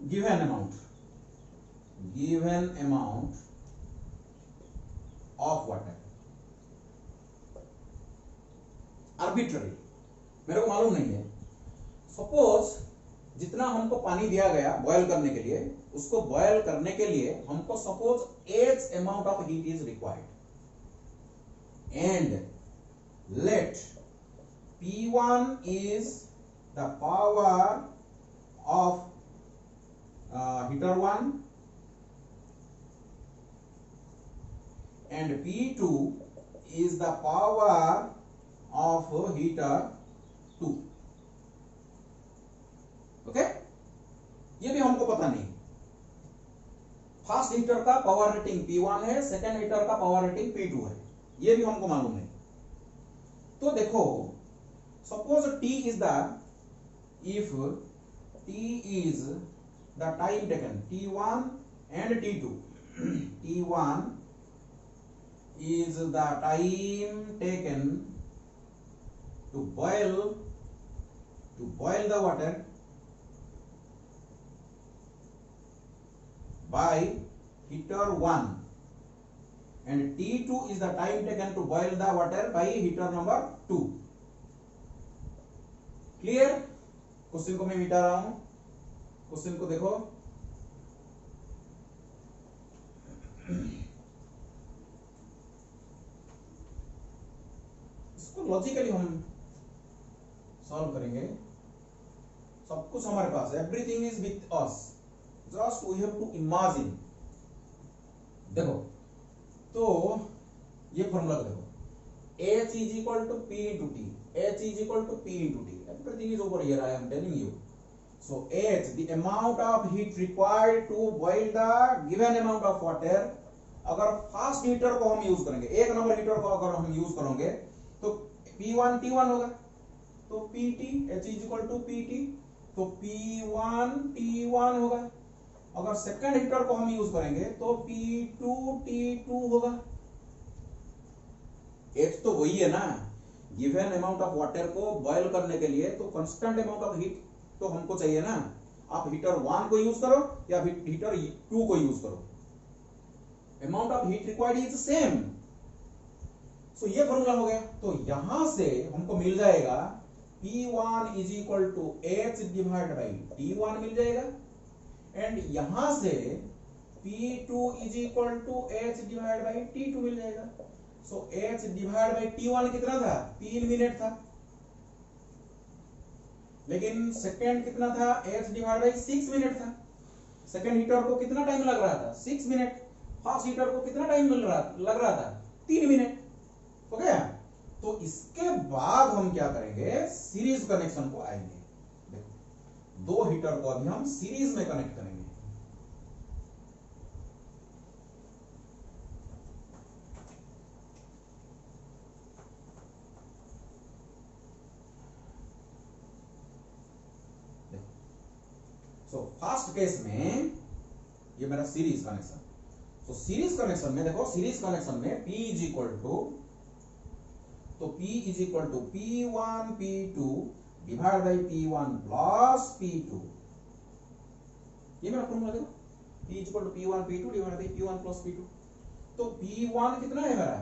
given amount of water. Arbitrary, मेरे को मालूम नहीं है. सपोज जितना हमको पानी दिया गया बॉयल करने के लिए, उसको बॉयल करने के लिए हमको suppose H amount of heat is required, and let P1 is the power of heater 1 and P2 is the power of heater 2. Okay, ये भी हमको पता नहीं. फर्स्ट हीटर का पावर रेटिंग P1 है, सेकेंड हीटर का पावर रेटिंग P2 है, ये भी हमको मालूम नहीं. तो देखो, suppose T is the, if T is the time taken, T1 and T2, T1 is the time taken to boil the water by heater 1, and T2 is the time taken to boil the water by heater number 2. Clear? Question को मैं मिटा रहा हूं. Question को देखो, इसको logically हम solve करेंगे. सब कुछ हमारे पास, everything is with us, just we have to imagine. देखो, तो ये फॉर्मूला देखो, H is equal to P into T, H is equal to P into T. Everything is over here, I am telling you. So H, the amount of heat required to boil the given amount of water. अगर fast heater को हम use करेंगे, एक number heater को अगर हम use करेंगे, तो P1 T1 होगा, तो PT H is equal to PT, तो P1 T1 होगा. अगर सेकंड हीटर को हम यूज करेंगे तो P2 T2 होगा. H तो वही है ना, गिवन अमाउंट ऑफ वाटर को बॉयल करने के लिए तो कांस्टेंट अमाउंट ऑफ हीट तो हमको चाहिए ना. आप हीटर 1 को यूज करो या हीटर 2 को यूज करो, amount of heat required is same. So ये फॉर्मूला हो गया. तो यहां से हमको मिल जाएगा P1 is equal to H divide by T1 मिल जाएगा, एंड यहां से P2 is equal to H divide by T2 मिल जाएगा. So H divide by T1 कितना था? 3 मिनट था. लेकिन सेकेंड कितना था? H डिवाइड बाई 6 मिनट था. सेकेंड हीटर को कितना टाइम लग रहा था? 6 मिनट. फर्स्ट हीटर को कितना टाइम लग रहा था? 3 मिनट. हो गया. तो इसके बाद हम क्या करेंगे? सीरीज कनेक्शन को आएंगे. देखो, दो हीटर को अभी हम सीरीज में कनेक्ट करेंगे. सो फर्स्ट केस में ये मेरा सीरीज कनेक्शन. तो सीरीज कनेक्शन में देखो, सीरीज कनेक्शन में P इज इक्वल टू, तो P is equal to P1 P2 divide by P1 plus P2. ये मेरा फॉर्मूला देखो, P is equal to P1 P2 divide by P1 plus P2. तो P1 कितना है मेरा?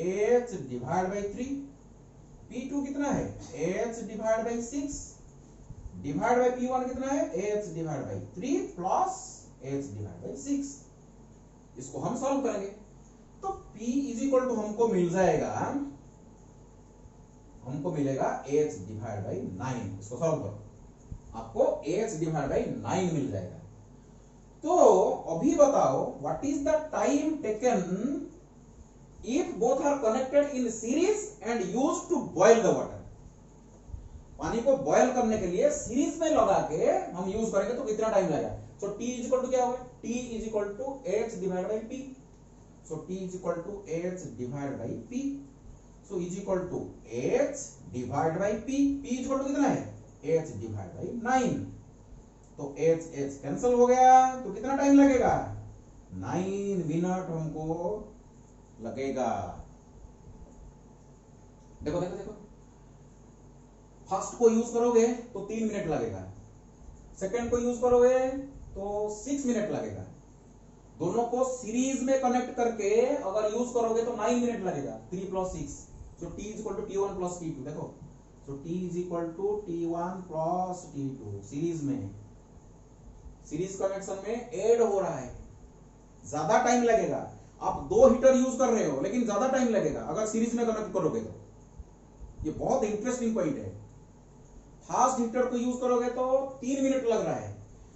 H divide by 3. P2 कितना है? H divide by 6 divide by P1 कितना है? H divide by 3 plus H divide by 6. इसको हम सॉल्व करेंगे. तो P इज इक्वल टू हमको मिल जाएगा, हमको मिलेगा H डिवाइड बाई 9. इसको सॉल्व करो, आपको H डिवाइड बाई 9 मिल जाएगा. तो अभी बताओ, what is the time taken if both are connected in series and used to boil the water. पानी को बॉयल करने के लिए सीरीज में लगा के हम यूज करेंगे तो कितना टाइम लगेगा? So T is equal to क्या होगा? T is equal to H divide by P. So T is equal to H divide by P. So is equal to H divide by P. P is equal to कितना है? H divide by 9. तो H H cancel हो गया, तो कितना time लगेगा? 9 minute हमको लगेगा। देखो देखो देखो, फर्स्ट को यूज करोगे तो 3 मिनट लगेगा, सेकंड को यूज करोगे तो 6 मिनट लगेगा। दोनों को सीरीज में कनेक्ट करके अगर यूज करोगे तो 9 मिनट लगेगा, 3 + 6। So t is equal to t1 + t2। देखो, so t is equal to t1 + t2 series में, सीरीज कनेक्शन में ऐड हो रहा है, ज्यादा टाइम लगेगा। आप 2 हीटर यूज कर रहे हो लेकिन ज्यादा टाइम लगेगा अगर सीरीज में कनेक्ट करोगे तो। ये बहुत इंटरेस्टिंग पॉइंट है। फर्स्ट हीटर को यूज करोगे तो 3 मिनट लग रहा है,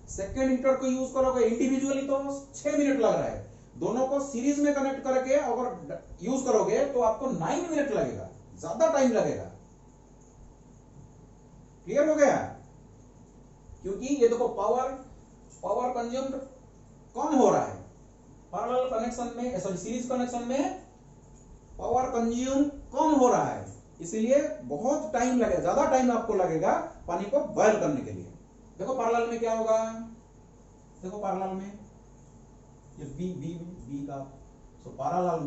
सेकेंड हीटर को यूज करोगे इंडिविजुअली तो 6 मिनट लग रहा है। दोनों को सीरीज में कनेक्ट करके अगर यूज करोगे तो आपको 9 मिनट लगेगा, ज्यादा टाइम लगेगा। क्लियर हो गया? क्योंकि ये देखो पावर कंज्यूम्ड कम हो रहा है पैरेलल कनेक्शन में, सॉरी सीरीज कनेक्शन में पावर कंज्यूम कम हो रहा है, इसलिए बहुत टाइम लगेगा, ज्यादा टाइम आपको लगेगा पानी को बॉयल करने के लिए। देखो पैरेलल में क्या होगा, देखो पैरेलल में ये बी का, सो पैरेलल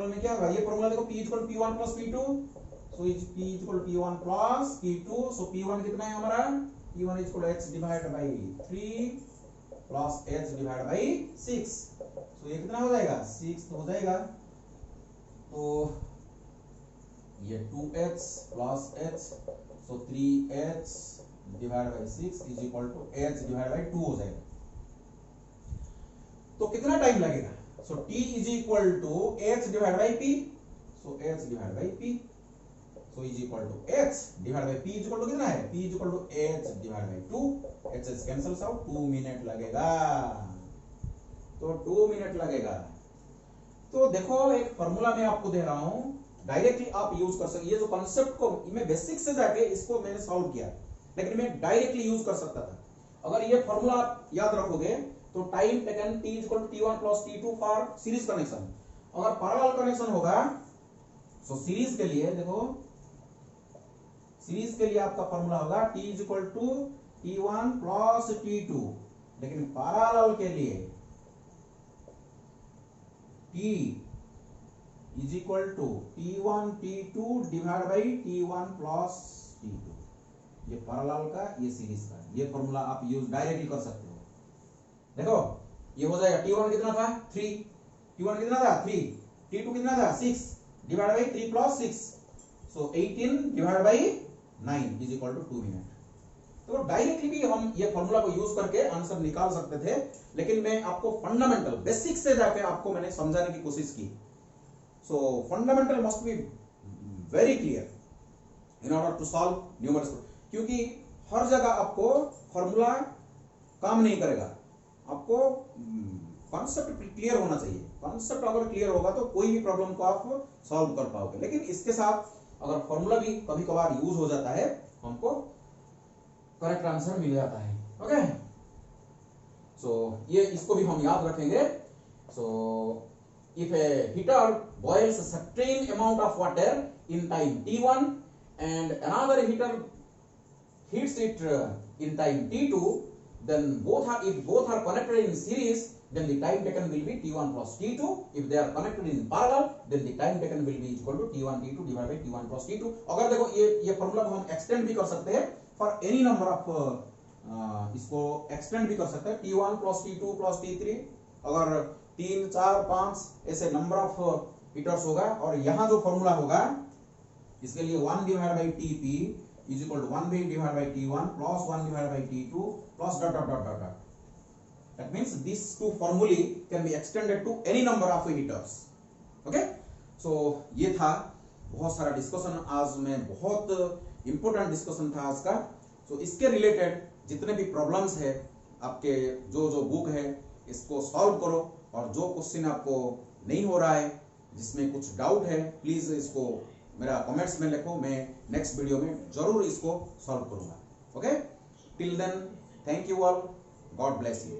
में क्या होगा, ये फॉर्मूला देखो, P = P1 + P2, so is P = P1 + P2। So P1 कितना है हमारा, P1 = h/3 + h/6। सो ये कितना हो जाएगा, 6 हो जाएगा। तो ये 2h + h, so 3h/6 is equal to h/2 हो जाएगा। तो कितना टाइम लगेगा, so t is equal to h/p, so h/p, so is equal to h/p is equal to कितना है, p is equal to h/2, h cancels out, 2 minute लगेगा। तो 2 minute लगेगा। तो देखो एक फॉर्मूला मैं आपको दे रहा हूं, डायरेक्टली आप यूज कर सकते। ये जो कॉन्सेप्ट को मैं बेसिक से जाके इसको मैंने सॉल्व किया, लेकिन मैं डायरेक्टली यूज कर सकता था। अगर ये फॉर्मूला आप याद रखोगे तो time taken t = t1 + t2 for series connection. अगर पैरेलल कनेक्शन होगा तो सीरीज के लिए देखो, सीरीज के लिए आपका फॉर्मूला होगा t = t1 + t2, लेकिन पैरेलल के लिए t is equal to t1 t2 divide by t1 + t2। ये पैरेलल का, ये सीरीज का, ये फॉर्मूला आप यूज डायरेक्टली कर सकते हो। देखो ये हो जाएगा, t1 कितना था 3, t1 कितना था 3, t2 कितना था 6 डिवाइड बाई 3 + 6, सो 18 डिवाइड by 9 is equal to 2 minute. तो डायरेक्टली भी हम ये फॉर्मूला को यूज करके आंसर निकाल सकते थे, लेकिन मैं आपको फंडामेंटल बेसिक से जाके आपको मैंने समझाने की कोशिश की। So fundamental must be very clear in order to solve numerous, क्योंकि हर जगह आपको फॉर्मूला काम नहीं करेगा, आपको कॉन्सेप्ट क्लियर होना चाहिए। कॉन्सेप्ट अगर क्लियर होगा तो कोई भी प्रॉब्लम को आप सॉल्व कर पाओगे, लेकिन इसके साथ अगर फॉर्मूला भी कभी कभार यूज हो जाता है, हमको करेक्ट आंसर मिल जाता है। ओके, सो ये इसको भी हम याद रखेंगे। सो if a heater boils a certain amount of water in time t1 and another heater heats it in time t2, then if both are connected in series, then the time taken will be t1 + t2. If they are connected in parallel, then the time taken will be equal to t1 t2 divided by t1 + t2। अगर देखो ये formula को हम extend भी कर सकते हैं for any number of, इसको एक्सटेंड भी कर सकते हैं t1 + t2 + t3। अगर 3 4 5 ऐसे नंबर ऑफ हीटर्स होगा, और यहां जो फॉर्मूला होगा इसके लिए 1 divide by TP is equal to 1 divide by T1 plus 1 divide by T2 plus dot dot dot dot. That means this two formulae can be extended to any number of heaters. Okay, so ये था बहुत सारा discussion आज में, बहुत important discussion था आज का। सो इसके रिलेटेड जितने भी प्रॉब्लम्स है आपके, जो बुक है इसको सॉल्व करो, और जो क्वेश्चन आपको नहीं हो रहा है, जिसमें कुछ डाउट है, प्लीज इसको मेरा कमेंट्स में लिखो, मैं नेक्स्ट वीडियो में जरूर इसको सॉल्व करूंगा। Okay, till then thank you all, God bless you.